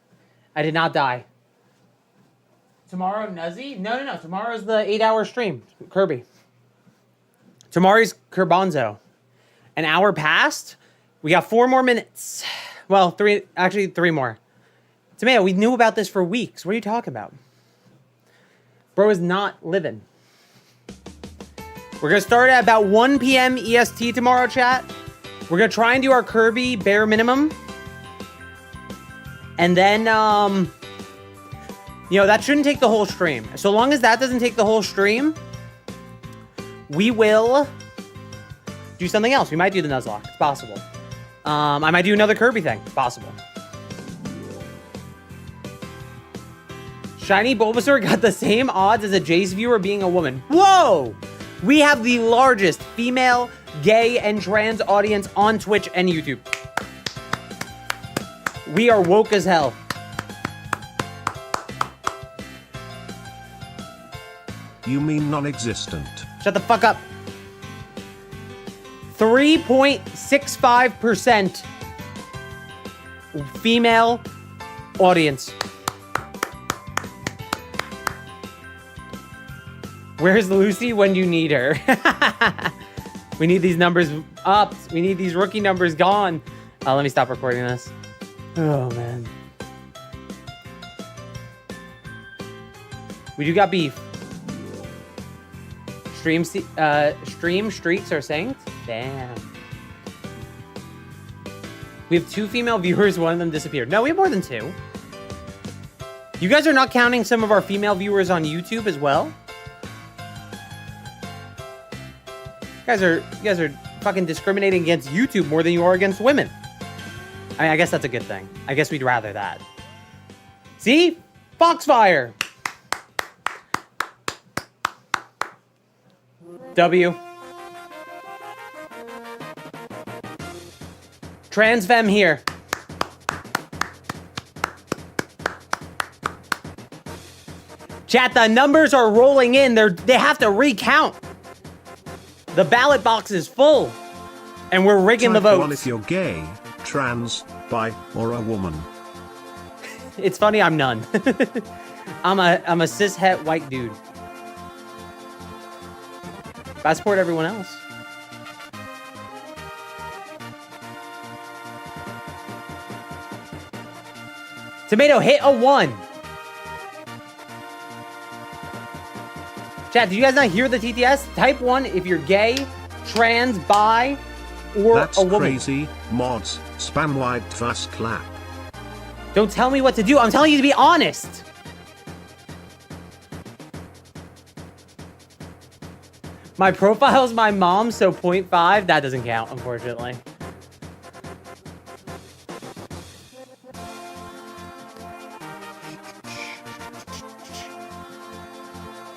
I did not die. Tomorrow, Nuzzy? No. Tomorrow's the 8-hour stream. Kirby. Tomorrow's Kerbonzo. An hour passed. We got 4 more minutes. Well, 3 more. Tomato, we knew about this for weeks. What are you talking about? Bro is not living. We're going to start at about 1 p.m. EST tomorrow, chat. We're going to try and do our Kirby bare minimum. And then, you know, that shouldn't take the whole stream. So long as that doesn't take the whole stream, we will do something else. We might do the Nuzlocke. It's possible. I might do another Kirby thing. It's possible. Shiny Bulbasaur got the same odds as a Jace viewer being a woman. Whoa! We have the largest female, gay, and trans audience on Twitch and YouTube. We are woke as hell. You mean non-existent? Shut the fuck up. 3.65% female audience. Where's Lucy when you need her? We need these numbers up. We need these rookie numbers gone. Let me stop recording this. Oh, man. We do got beef. Stream streaks are synced? Damn. We have 2 female viewers. One of them disappeared. No, we have more than 2. You guys are not counting some of our female viewers on YouTube as well? You guys are fucking discriminating against YouTube more than you are against women. I mean, I guess that's a good thing. I guess we'd rather that. See? Foxfire. W. Transfem here. Chat, the numbers are rolling in. They have to recount. The ballot box is full. And we're rigging the votes. Type 1 if you're gay, trans, bi, or a woman. It's funny, I'm none. I'm a cis-het white dude. But I support everyone else. Tomato hit a 1. Chat, did you guys not hear the TTS? Type 1 if you're gay, trans, bi, or That's a woman. crazy. Mods, spam wide fast clap. Don't tell me what to do. I'm telling you to be honest. My profile's my mom, so 0.5. That doesn't count, unfortunately.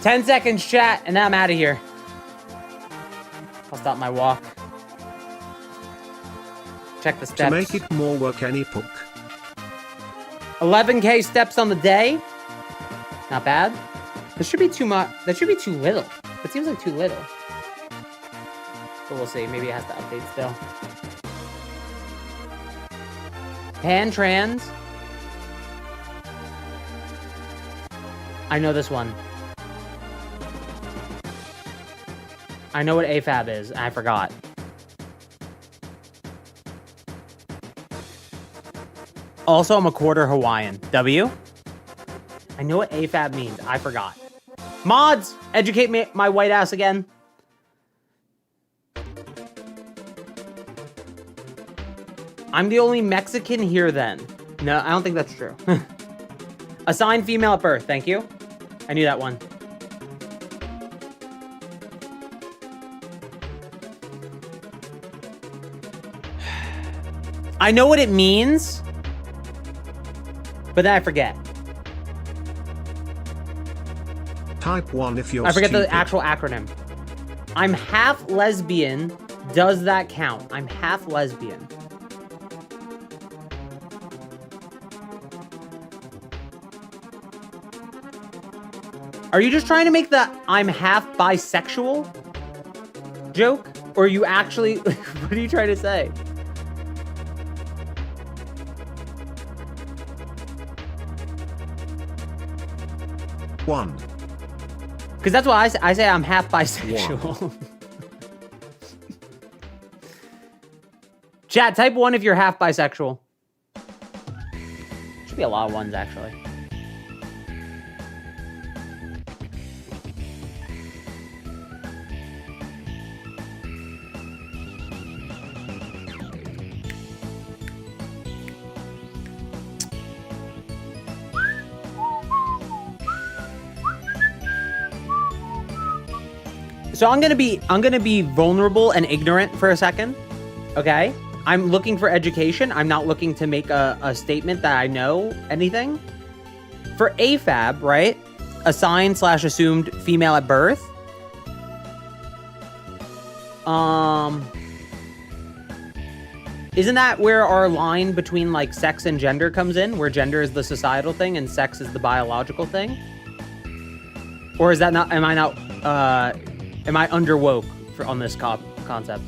Ten seconds, chat, and then I'm out of here. I'll stop my walk. Check the steps. To make it more work, any book. 11K steps on the day. Not bad. This should be too much. That should be too little. It seems like too little. But we'll see. Maybe it has to update still. Pan trans. I know this one. I know what AFAB is. I forgot. Also, I'm a quarter Hawaiian. W? I know what AFAB means. I forgot. Mods! Educate me, my white ass again. I'm the only Mexican here then. No, I don't think that's true. Assigned female at birth. Thank you. I knew that one. I know what it means, but then I forget. Type 1 if you're I forget the stupid. actual acronym. I'm half lesbian. Does that count? I'm half lesbian. Are you just trying to make the I'm half bisexual joke? Or are you actually, what are you trying to say? One. Because that's what I say I'm half bisexual. Chat, type 1 if you're half bisexual. Should be a lot of ones, actually. So I'm gonna be vulnerable and ignorant for a second, okay? I'm looking for education. I'm not looking to make a statement that I know anything. For AFAB, right? Assigned/assumed female at birth. Isn't that where our line between like sex and gender comes in? Where gender is the societal thing and sex is the biological thing? Or is that not, am I underwoke on this concept?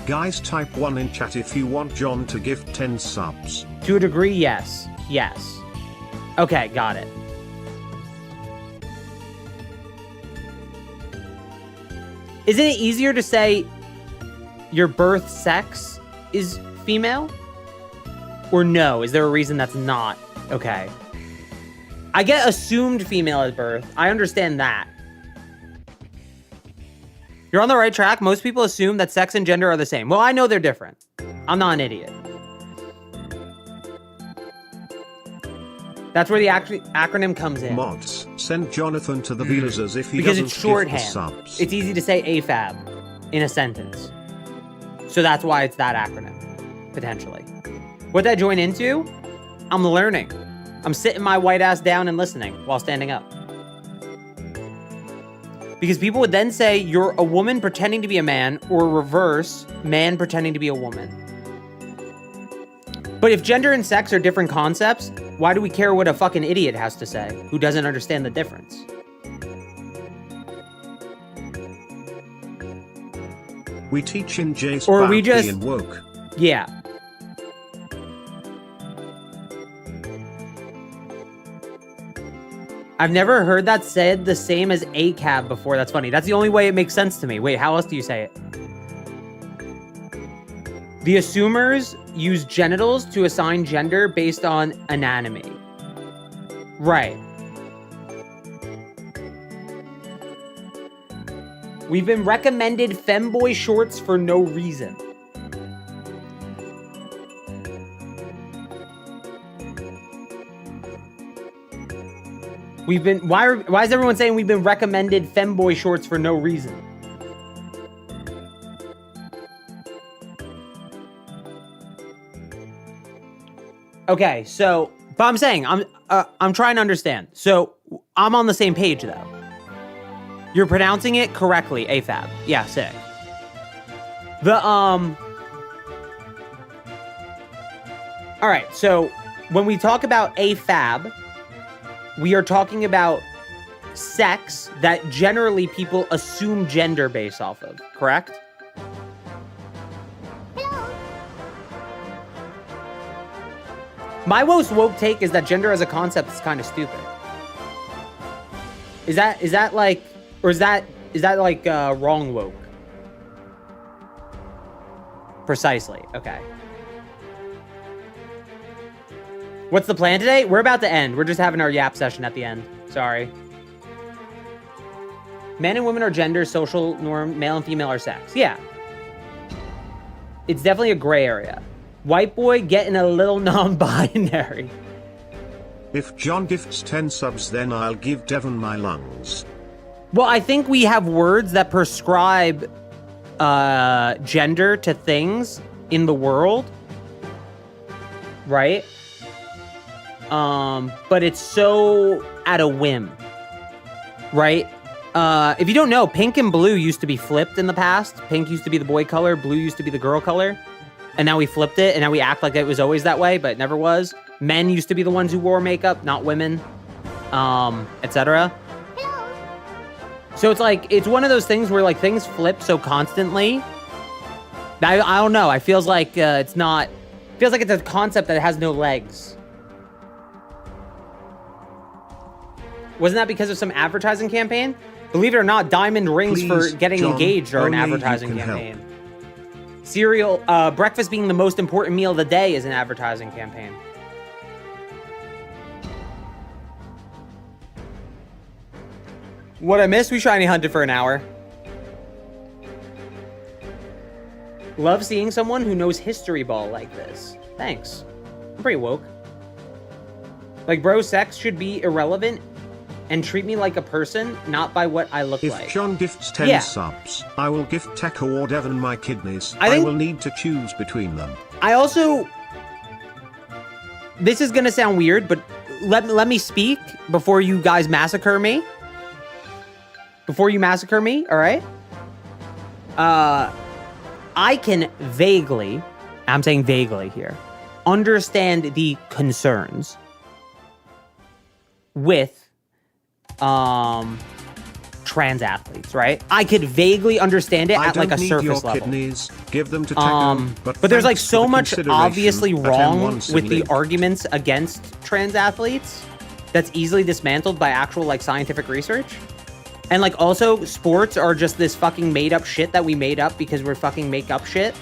Guys, type 1 in chat if you want John to give 10 subs. To a degree, yes. Yes. Okay, got it. Isn't it easier to say your birth sex is female? Or no? Is there a reason that's not? Okay. I get assumed female at birth. I understand that. You're on the right track. Most people assume that sex and gender are the same. Well, I know they're different. I'm not an idiot. That's where the acronym comes in. Mods, send Jonathan to the Villas if he Because doesn't it's give shorthand. the subs. It's easy to say AFAB in a sentence. So that's why it's that acronym, potentially. What did I join into? I'm learning. I'm sitting my white ass down and listening while standing up. Because people would then say you're a woman pretending to be a man, or reverse, man pretending to be a woman. But if gender and sex are different concepts, why do we care what a fucking idiot has to say who doesn't understand the difference? We teach in J's Or about we just- being woke. Yeah. I've never heard that said the same as ACAB before. That's funny. That's the only way it makes sense to me. Wait, how else do you say it? The assumers use genitals to assign gender based on anatomy. Right. We've been recommended femboy shorts for no reason. We've been, why is everyone saying we've been recommended femboy shorts for no reason? Okay, so, but I'm saying, I'm trying to understand. So, I'm on the same page though. You're pronouncing it correctly, AFAB. Yeah, sick. All right, so when we talk about AFAB, we are talking about sex that generally people assume gender based off of, correct? My most woke take is that gender as a concept is kind of stupid. Is that like, or is that like wrong woke? Precisely. Okay. What's the plan today? We're about to end. We're just having our yap session at the end. Sorry. Men and women are gender, social norm, male and female are sex. Yeah. It's definitely a gray area. White boy getting a little non-binary. If John gifts 10 subs, then I'll give Devon my lungs. Well, I think we have words that prescribe gender to things in the world. Right? but it's so at a whim, right? If you don't know, pink and blue used to be flipped in the past. Pink used to be the boy color, blue used to be the girl color. And now we flipped it, and now we act like it was always that way, but it never was. Men used to be the ones who wore makeup, not women, etc. So it's like, it's one of those things where like things flip so constantly. I don't know. I feels like it's not, feels like it's a concept that has no legs. Wasn't that because of some advertising campaign? Believe it or not, diamond rings Please, for getting John, engaged are an only you advertising can campaign. Cereal, breakfast being the most important meal of the day is an advertising campaign. What I missed? We shiny hunted for an hour. Love seeing someone who knows history ball like this. Thanks. I'm pretty woke. Like, bro, sex should be irrelevant and treat me like a person, not by what I look like. If John gifts 10 subs, I will gift Tech Award Evan my kidneys. I will need to choose between them. I also... This is gonna sound weird, but let me speak before you guys massacre me. Before you massacre me, all right? I can vaguely, I'm saying vaguely here, understand the concerns with trans athletes, right? I could vaguely understand it at like a surface level. Kidneys. Give them to Tech, but there's like so much obviously wrong with the arguments against trans athletes that's easily dismantled by actual like scientific research. And like also sports are just this fucking made up shit that we made up because we're fucking make up shit.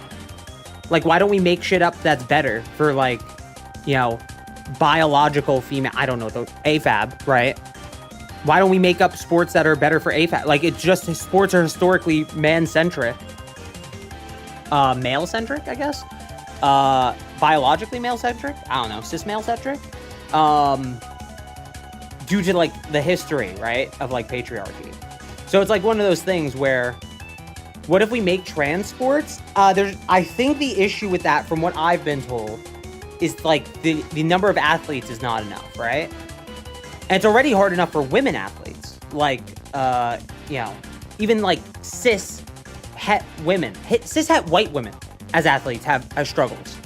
Like, why don't we make shit up that's better for like, you know, biological female, I don't know, the AFAB, right? Why don't we make up sports that are better for AFAB? Like, it's just, sports are historically man-centric. Male-centric, I guess? Biologically male-centric? I don't know, cis-male-centric? Due to like the history, right, of like patriarchy. So it's like one of those things where, what if we make trans sports? I think the issue with that, from what I've been told, is like the number of athletes is not enough, right? And it's already hard enough for women athletes, like you know, even like cis het women, cis het white women as athletes have struggles.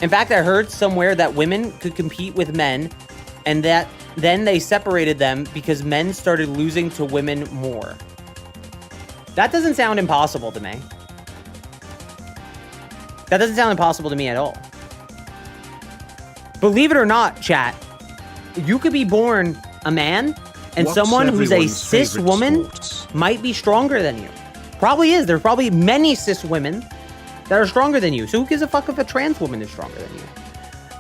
In fact, I heard somewhere that women could compete with men, and that then they separated them because men started losing to women more. That doesn't sound impossible to me. That doesn't sound impossible to me at all. Believe it or not, chat, you could be born a man, and someone who's a cis woman might be stronger than you. Probably is. There's probably many cis women that are stronger than you. So who gives a fuck if a trans woman is stronger than you?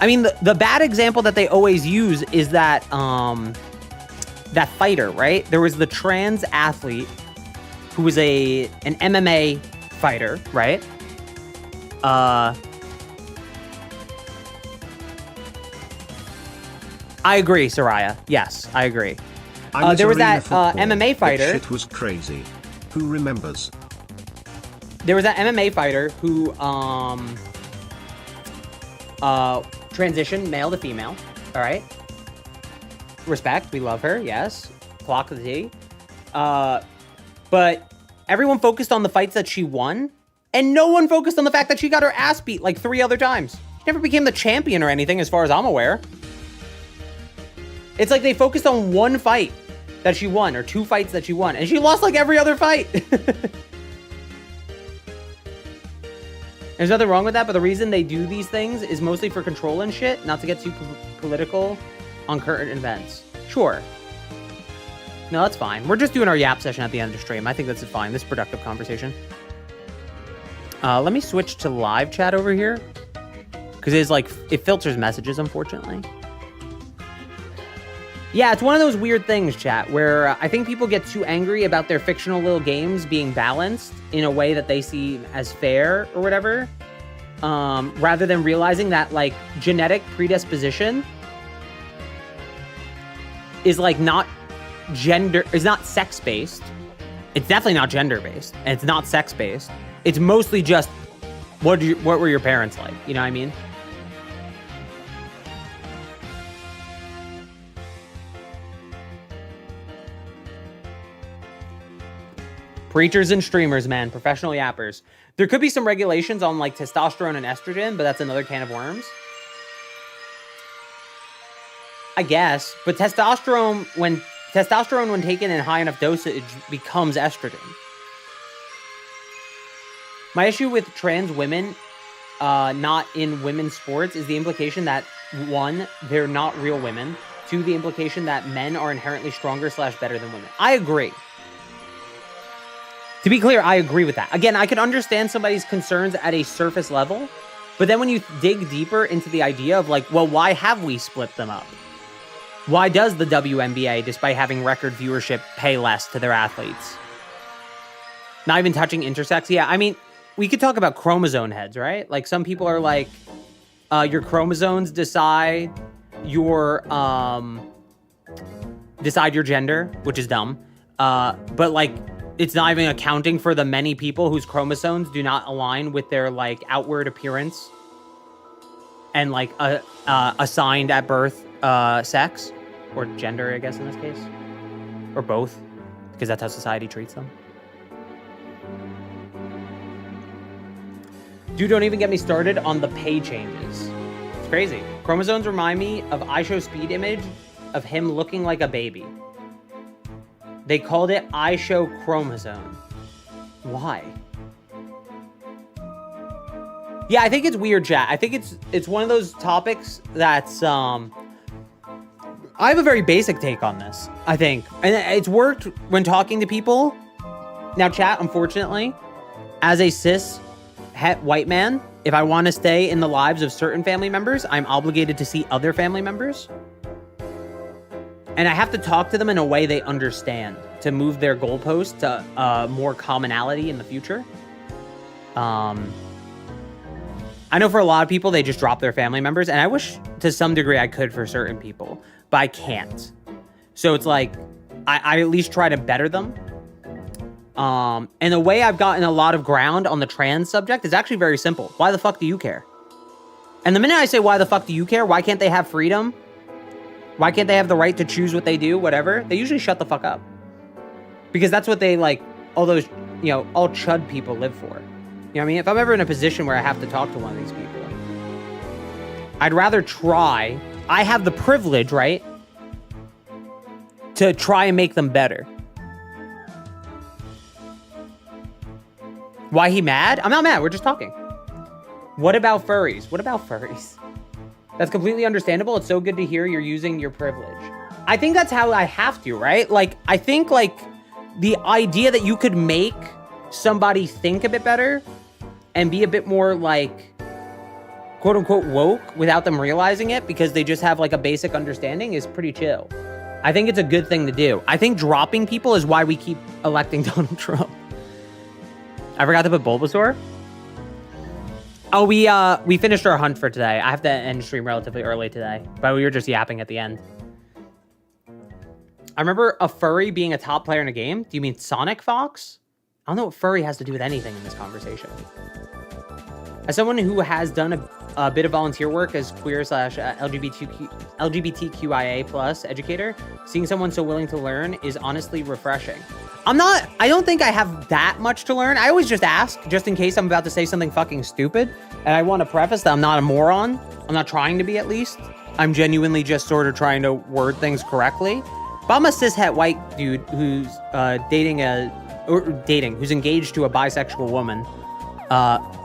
I mean, the bad example that they always use is that that fighter, right? There was the trans athlete who was an MMA fighter, right? I agree, Soraya. Yes, I agree. There was that MMA fighter. That shit was crazy. Who remembers? There was that MMA fighter who transitioned male to female. All right. Respect. We love her. Yes. Clock of the T. But everyone focused on the fights that she won, and no one focused on the fact that she got her ass beat like 3 other times. She never became the champion or anything, as far as I'm aware. It's like they focused on one fight that she won, or 2 fights that she won, and she lost like every other fight. There's nothing wrong with that, but the reason they do these things is mostly for control and shit, not to get too political on current events. Sure. No, that's fine. We're just doing our yap session at the end of the stream. I think that's fine. This is productive conversation. Let me switch to live chat over here, because it's like, it filters messages, unfortunately. Yeah, it's one of those weird things, chat, where I think people get too angry about their fictional little games being balanced in a way that they see as fair or whatever, rather than realizing that, like, genetic predisposition is, like, not sex-based. It's definitely not gender-based, and it's not sex-based. It's mostly just, what were your parents like? You know what I mean? Preachers and streamers, man. Professional yappers. There could be some regulations on like testosterone and estrogen, but that's another can of worms. I guess. But testosterone when taken in high enough dosage becomes estrogen. My issue with trans women not in women's sports is the implication that, one, they're not real women. Two, the implication that men are inherently stronger / better than women. I agree. To be clear, I agree with that. Again, I could understand somebody's concerns at a surface level, but then when you dig deeper into the idea of like, well, why have we split them up? Why does the WNBA, despite having record viewership, pay less to their athletes? Not even touching intersex. Yeah, I mean, we could talk about chromosome heads, right? Like some people are like, your chromosomes decide your gender, which is dumb. But like, it's not even accounting for the many people whose chromosomes do not align with their like outward appearance and like assigned at birth sex or gender, I guess in this case, or both, because that's how society treats them. Dude, don't even get me started on the pay changes. It's crazy. Chromosomes remind me of iShowSpeed image of him looking like a baby. They called it iShow Chromosome. Why? Yeah, I think it's weird, chat. I think it's one of those topics that's I have a very basic take on this, I think. And it's worked when talking to people. Now, chat, unfortunately, as a cis het white man, if I want to stay in the lives of certain family members, I'm obligated to see other family members. And I have to talk to them in a way they understand to move their goalposts to more commonality in the future. I know for a lot of people, they just drop their family members. And I wish to some degree I could for certain people, but I can't. So it's like, I at least try to better them. And the way I've gotten a lot of ground on the trans subject is actually very simple. Why the fuck do you care? And the minute I say, why the fuck do you care? Why can't they have freedom? Why can't they have the right to choose what they do, whatever? They usually shut the fuck up. Because that's what they, like, all those, you know, all chud people live for. You know what I mean? If I'm ever in a position where I have to talk to one of these people, I'd rather try. I have the privilege, right, to try and make them better. Why he mad? I'm not mad. We're just talking. What about furries? What about furries? That's completely understandable. It's so good to hear you're using your privilege. I think that's how I have to, right? Like, I think, like, the idea that you could make somebody think a bit better and be a bit more, like, quote-unquote woke without them realizing it because they just have, like, a basic understanding is pretty chill. I think it's a good thing to do. I think dropping people is why we keep electing Donald Trump. I forgot to put Bulbasaur. Oh, we finished our hunt for today. I have to end stream relatively early today, but we were just yapping at the end. I remember a furry being a top player in a game. Do you mean Sonic Fox? I don't know what furry has to do with anything in this conversation. As someone who has done a bit of volunteer work as queer / LGBTQIA plus educator, seeing someone so willing to learn is honestly refreshing. I don't think I have that much to learn. I always just ask, just in case I'm about to say something fucking stupid. And I want to preface that I'm not a moron. I'm not trying to be, at least. I'm genuinely just sort of trying to word things correctly. But I'm a cishet white dude who's who's engaged to a bisexual woman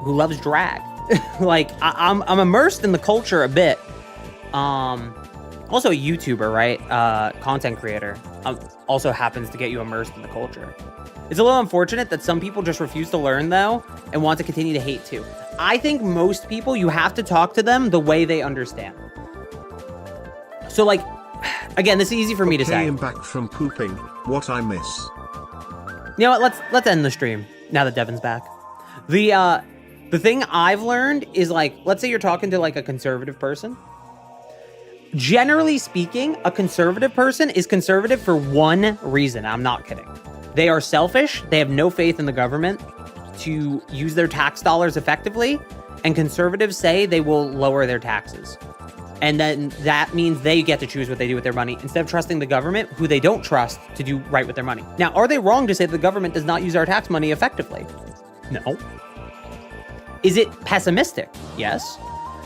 who loves drag. Like, I'm immersed in the culture a bit. Also a YouTuber, right? Content creator. Also happens to get you immersed in the culture. It's a little unfortunate that some people just refuse to learn, though, and want to continue to hate, too. I think most people, you have to talk to them the way they understand. So, like, again, this is easy for me to say. I'm back from pooping. What I miss. You know what? Let's end the stream now that Devin's back. The thing I've learned is, like, let's say you're talking to, like, a conservative person. Generally speaking, a conservative person is conservative for one reason. I'm not kidding. They are selfish. They have no faith in the government to use their tax dollars effectively. And conservatives say they will lower their taxes. And then that means they get to choose what they do with their money instead of trusting the government, who they don't trust to do right with their money. Now, are they wrong to say the government does not use our tax money effectively? No. Is it pessimistic? Yes.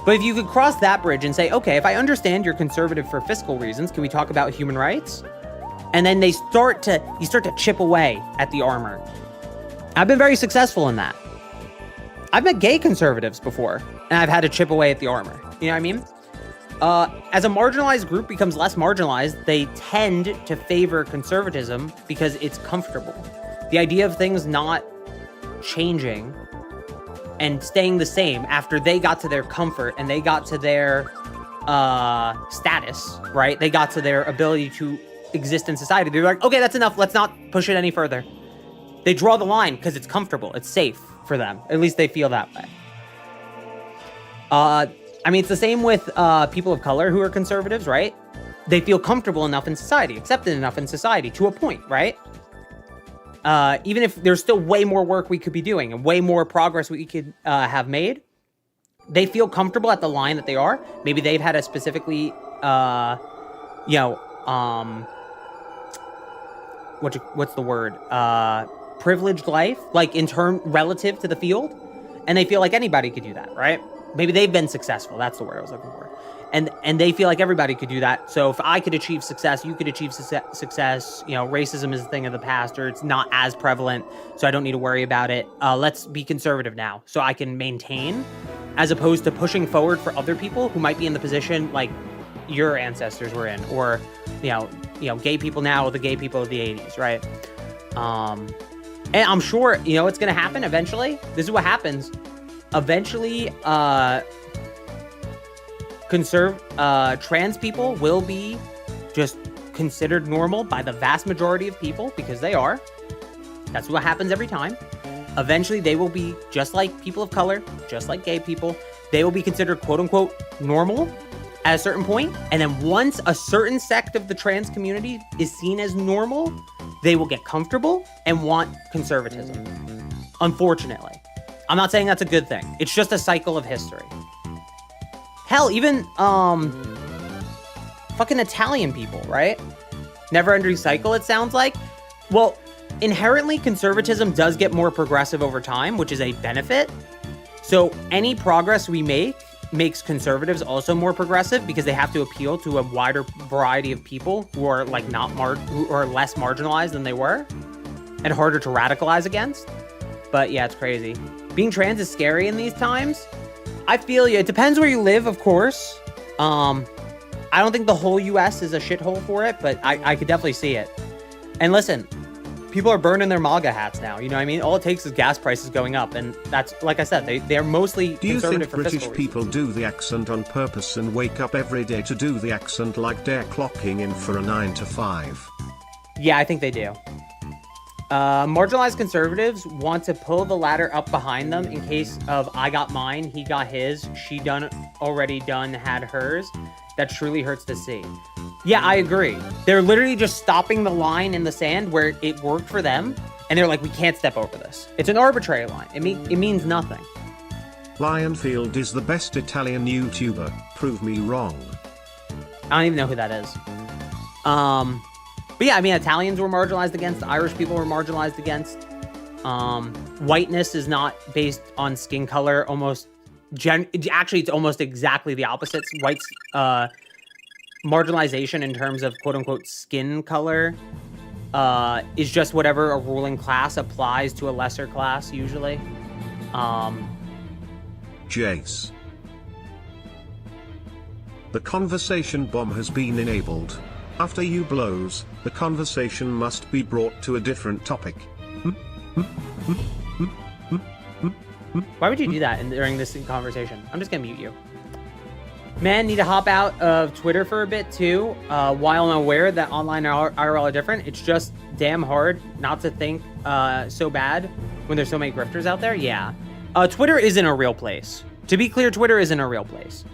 But if you could cross that bridge and say, okay, if I understand you're conservative for fiscal reasons, can we talk about human rights? And then you start to chip away at the armor. I've been very successful in that. I've met gay conservatives before, and I've had to chip away at the armor. You know what I mean? As a marginalized group becomes less marginalized, they tend to favor conservatism because it's comfortable. The idea of things not changing and staying the same after they got to their comfort and they got to their status, right? They got to their ability to exist in society. They're like, okay, that's enough. Let's not push it any further. They draw the line because it's comfortable. It's safe for them. At least they feel that way. I mean, it's the same with people of color who are conservatives, right? They feel comfortable enough in society, accepted enough in society to a point, right? Even if there's still way more work we could be doing and way more progress we could have made, they feel comfortable at the line that they are. Maybe they've had a specifically, what's the word? Privileged life, like in turn relative to the field. And they feel like anybody could do that, right? Maybe they've been successful. That's the word I was looking for. And they feel like everybody could do that. So if I could achieve success, you could achieve success. You know, racism is a thing of the past, or it's not as prevalent, so I don't need to worry about it. Let's be conservative now, so I can maintain, as opposed to pushing forward for other people who might be in the position like your ancestors were in, or you know, gay people now, or the gay people of the 80s, right? And I'm sure it's going to happen eventually. This is what happens. Eventually, trans people will be just considered normal by the vast majority of people, because they are. That's what happens every time. Eventually, they will be just like people of color, just like gay people. They will be considered quote unquote normal at a certain point. And then once a certain sect of the trans community is seen as normal, they will get comfortable and want conservatism. Unfortunately. I'm not saying that's a good thing. It's just a cycle of history. Hell, even fucking Italian people, right? Never ending cycle, it sounds like. Well, inherently, conservatism does get more progressive over time, which is a benefit. So any progress we make makes conservatives also more progressive, because they have to appeal to a wider variety of people who are like who are less marginalized than they were and harder to radicalize against. But yeah, it's crazy. Being trans is scary in these times. I feel you. It depends where you live, of course. I don't think the whole US is a shithole for it, but I could definitely see it. And listen, people are burning their MAGA hats now. You know what I mean? All it takes is gas prices going up. And that's, like I said, they're mostly Do you conservative think for British people do the accent on purpose and wake up every day to do the accent like they're clocking in for a 9 to 5? Yeah, I think they do. Marginalized conservatives want to pull the ladder up behind them in case of I got mine, he got his, she already had hers. That truly hurts to see. Yeah, I agree. They're literally just stopping the line in the sand where it worked for them, and they're like, we can't step over this. It's an arbitrary line. It means nothing. Lionfield is the best Italian YouTuber. Prove me wrong. I don't even know who that is. But yeah, I mean, Italians were marginalized against. Irish people were marginalized against. Whiteness is not based on skin color. Actually, it's almost exactly the opposite. Whites, marginalization in terms of quote unquote skin color is just whatever a ruling class applies to a lesser class, usually. Jace. The conversation bomb has been enabled. After you blows, the conversation must be brought to a different topic. Why would you do that during this conversation? I'm just gonna mute you. Man, need to hop out of Twitter for a bit too. While I'm aware that online and IRL are different, it's just damn hard not to think so bad when there's so many grifters out there. Yeah. Twitter isn't a real place. To be clear, Twitter isn't a real place.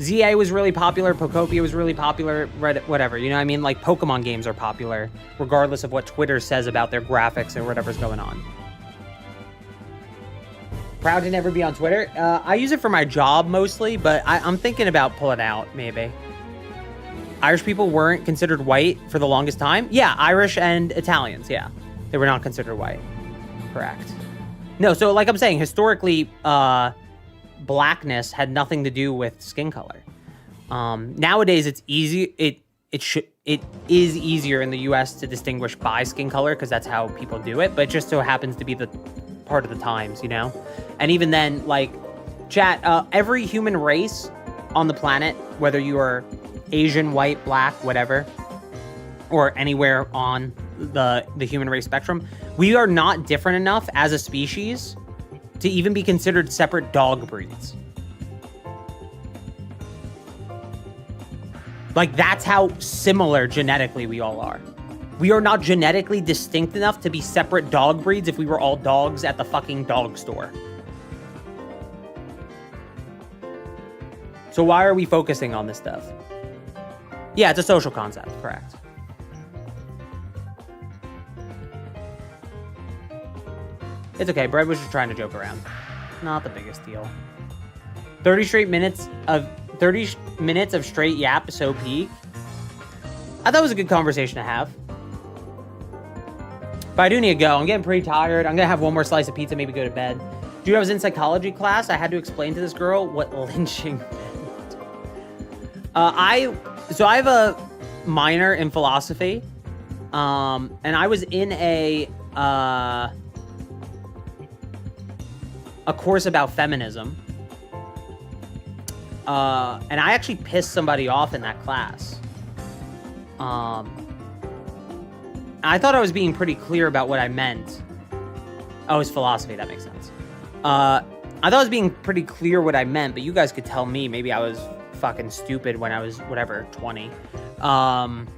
ZA was really popular, Pokopia was really popular, Reddit, whatever, you know what I mean? Like, Pokemon games are popular, regardless of what Twitter says about their graphics or whatever's going on. Proud to never be on Twitter. I use it for my job mostly, but I'm thinking about pulling out, maybe. Irish people weren't considered white for the longest time. Yeah, Irish and Italians, yeah. They were not considered white. Correct. No, so like I'm saying, historically, blackness had nothing to do with skin color. Nowadays, it's easy. It is easier in the U.S. to distinguish by skin color because that's how people do it. But it just so happens to be the part of the times, you know. And even then, like, chat. Every human race on the planet, whether you are Asian, white, black, whatever, or anywhere on the human race spectrum, we are not different enough as a species to even be considered separate dog breeds. Like, that's how similar genetically we all are. We are not genetically distinct enough to be separate dog breeds if we were all dogs at the fucking dog store. So why are we focusing on this stuff? Yeah, it's a social concept, correct. It's okay, Brad was just trying to joke around. Not the biggest deal. 30 minutes of straight yap, so peak. I thought it was a good conversation to have. But I do need to go. I'm getting pretty tired. I'm gonna have one more slice of pizza, maybe go to bed. Dude, I was in psychology class. I had to explain to this girl what lynching meant. So I have a minor in philosophy, and I was in a course about feminism. And I actually pissed somebody off in that class. I thought I was being pretty clear about what I meant. Oh, it's philosophy. That makes sense. I thought I was being pretty clear what I meant, but you guys could tell me. Maybe I was fucking stupid when I was, whatever, 20. And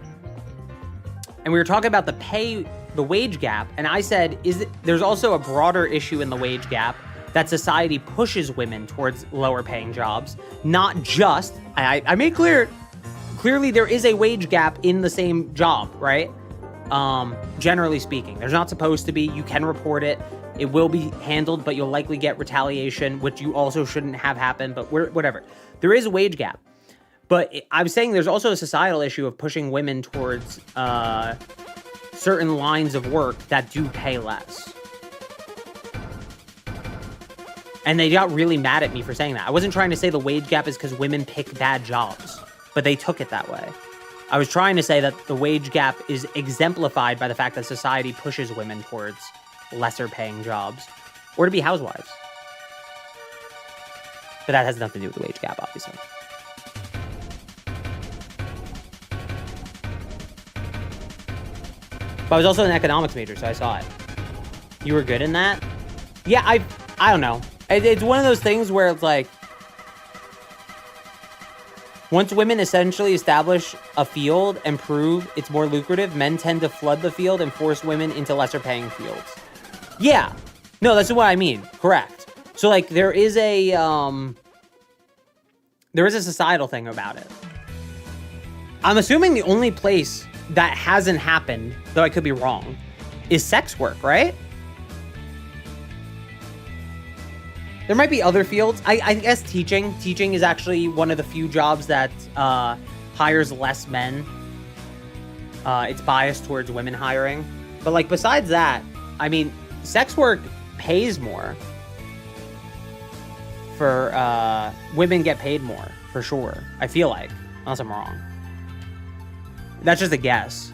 we were talking about the wage gap. And I said, there's also a broader issue in the wage gap that society pushes women towards lower paying jobs. Not just, I made clearly there is a wage gap in the same job, right? Generally speaking, there's not supposed to be. You can report it. It will be handled, but you'll likely get retaliation, which you also shouldn't have happen, but whatever. There is a wage gap. But I'm saying there's also a societal issue of pushing women towards certain lines of work that do pay less. And they got really mad at me for saying that. I wasn't trying to say the wage gap is because women pick bad jobs, but they took it that way. I was trying to say that the wage gap is exemplified by the fact that society pushes women towards lesser paying jobs or to be housewives. But that has nothing to do with the wage gap, obviously. But I was also an economics major, so I saw it. You were good in that? Yeah, I don't know. It's one of those things where it's like, once women essentially establish a field and prove it's more lucrative, men tend to flood the field and force women into lesser paying fields. Yeah. No, that's what I mean. Correct. So like there is a societal thing about it. I'm assuming the only place that hasn't happened, though I could be wrong, is sex work, right? There might be other fields. I guess teaching. Teaching is actually one of the few jobs that hires less men. It's biased towards women hiring. But like besides that, I mean, sex work pays more. For women get paid more, for sure. I feel like, unless I'm wrong. That's just a guess.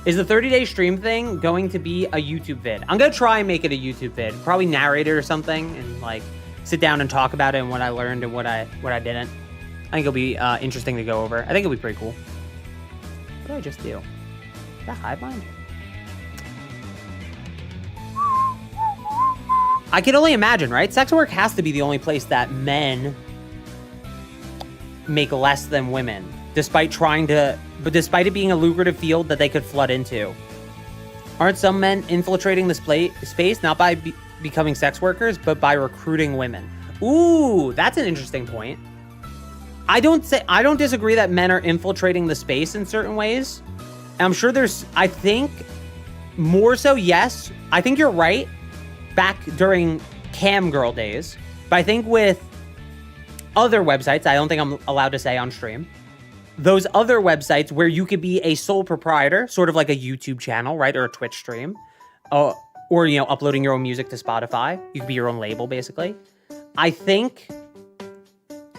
Is the 30-day stream thing going to be a YouTube vid? I'm gonna try and make it a YouTube vid. Probably narrate it or something and like sit down and talk about it and what I learned and what I didn't. I think it'll be interesting to go over. I think it'll be pretty cool. What did I just do? Is that hive mind? I can only imagine, right? Sex work has to be the only place that men make less than women, despite it being a lucrative field that they could flood into. Aren't some men infiltrating the space, not by becoming sex workers, but by recruiting women? Ooh, that's an interesting point. I don't disagree that men are infiltrating the space in certain ways. And I'm sure I think more so, yes. I think you're right. Back during cam girl days. But I think with other websites, I don't think I'm allowed to say on stream, those other websites where you could be a sole proprietor, sort of like a YouTube channel, right? Or a Twitch stream, or, you know, uploading your own music to Spotify. You could be your own label, basically. I think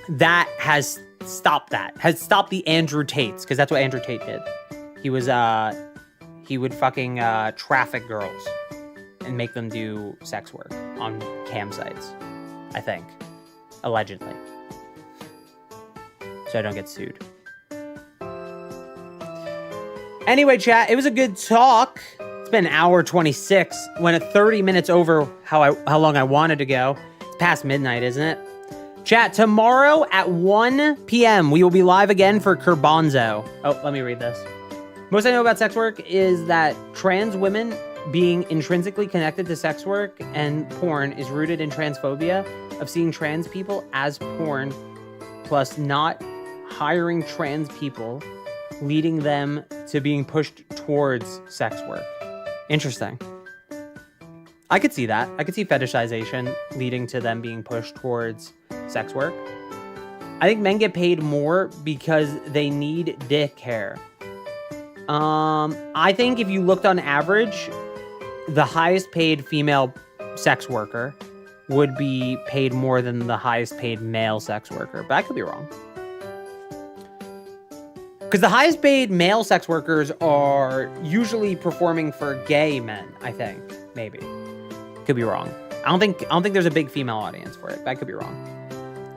that has stopped that. Has stopped the Andrew Tates, because that's what Andrew Tate did. He would fucking traffic girls and make them do sex work on cam sites, I think. Allegedly. So I don't get sued. Anyway, chat, it was a good talk. It's been an hour 26. Went at 30 minutes over how long I wanted to go. It's past midnight, isn't it? Chat, tomorrow at 1 p.m. we will be live again for Kerbonzo. Oh, let me read this. Most I know about sex work is that trans women being intrinsically connected to sex work and porn is rooted in transphobia of seeing trans people as porn, plus not hiring trans people, leading them to being pushed towards sex work. Interesting. I could see that. I could see fetishization leading to them being pushed towards sex work. I think men get paid more because they need dick hair. I think if you looked on average, the highest paid female sex worker would be paid more than the highest paid male sex worker. But I could be wrong. Because the highest paid male sex workers are usually performing for gay men, I think. Maybe. Could be wrong. I don't think there's a big female audience for it, but I could be wrong.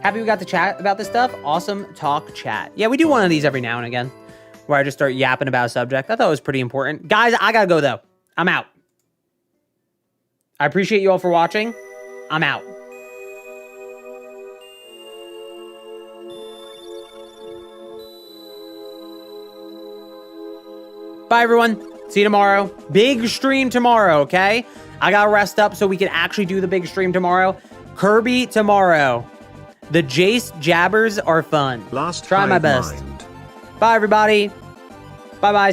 Happy we got to chat about this stuff. Awesome talk chat. Yeah, we do one of these every now and again, where I just start yapping about a subject. I thought it was pretty important. Guys, I gotta go though. I'm out. I appreciate you all for watching. I'm out. Bye, everyone. See you tomorrow. Big stream tomorrow, okay? I gotta rest up so we can actually do the big stream tomorrow. Kirby tomorrow. The Jace jabbers are fun. Last Try my best. mind. Bye, everybody. Bye-bye. See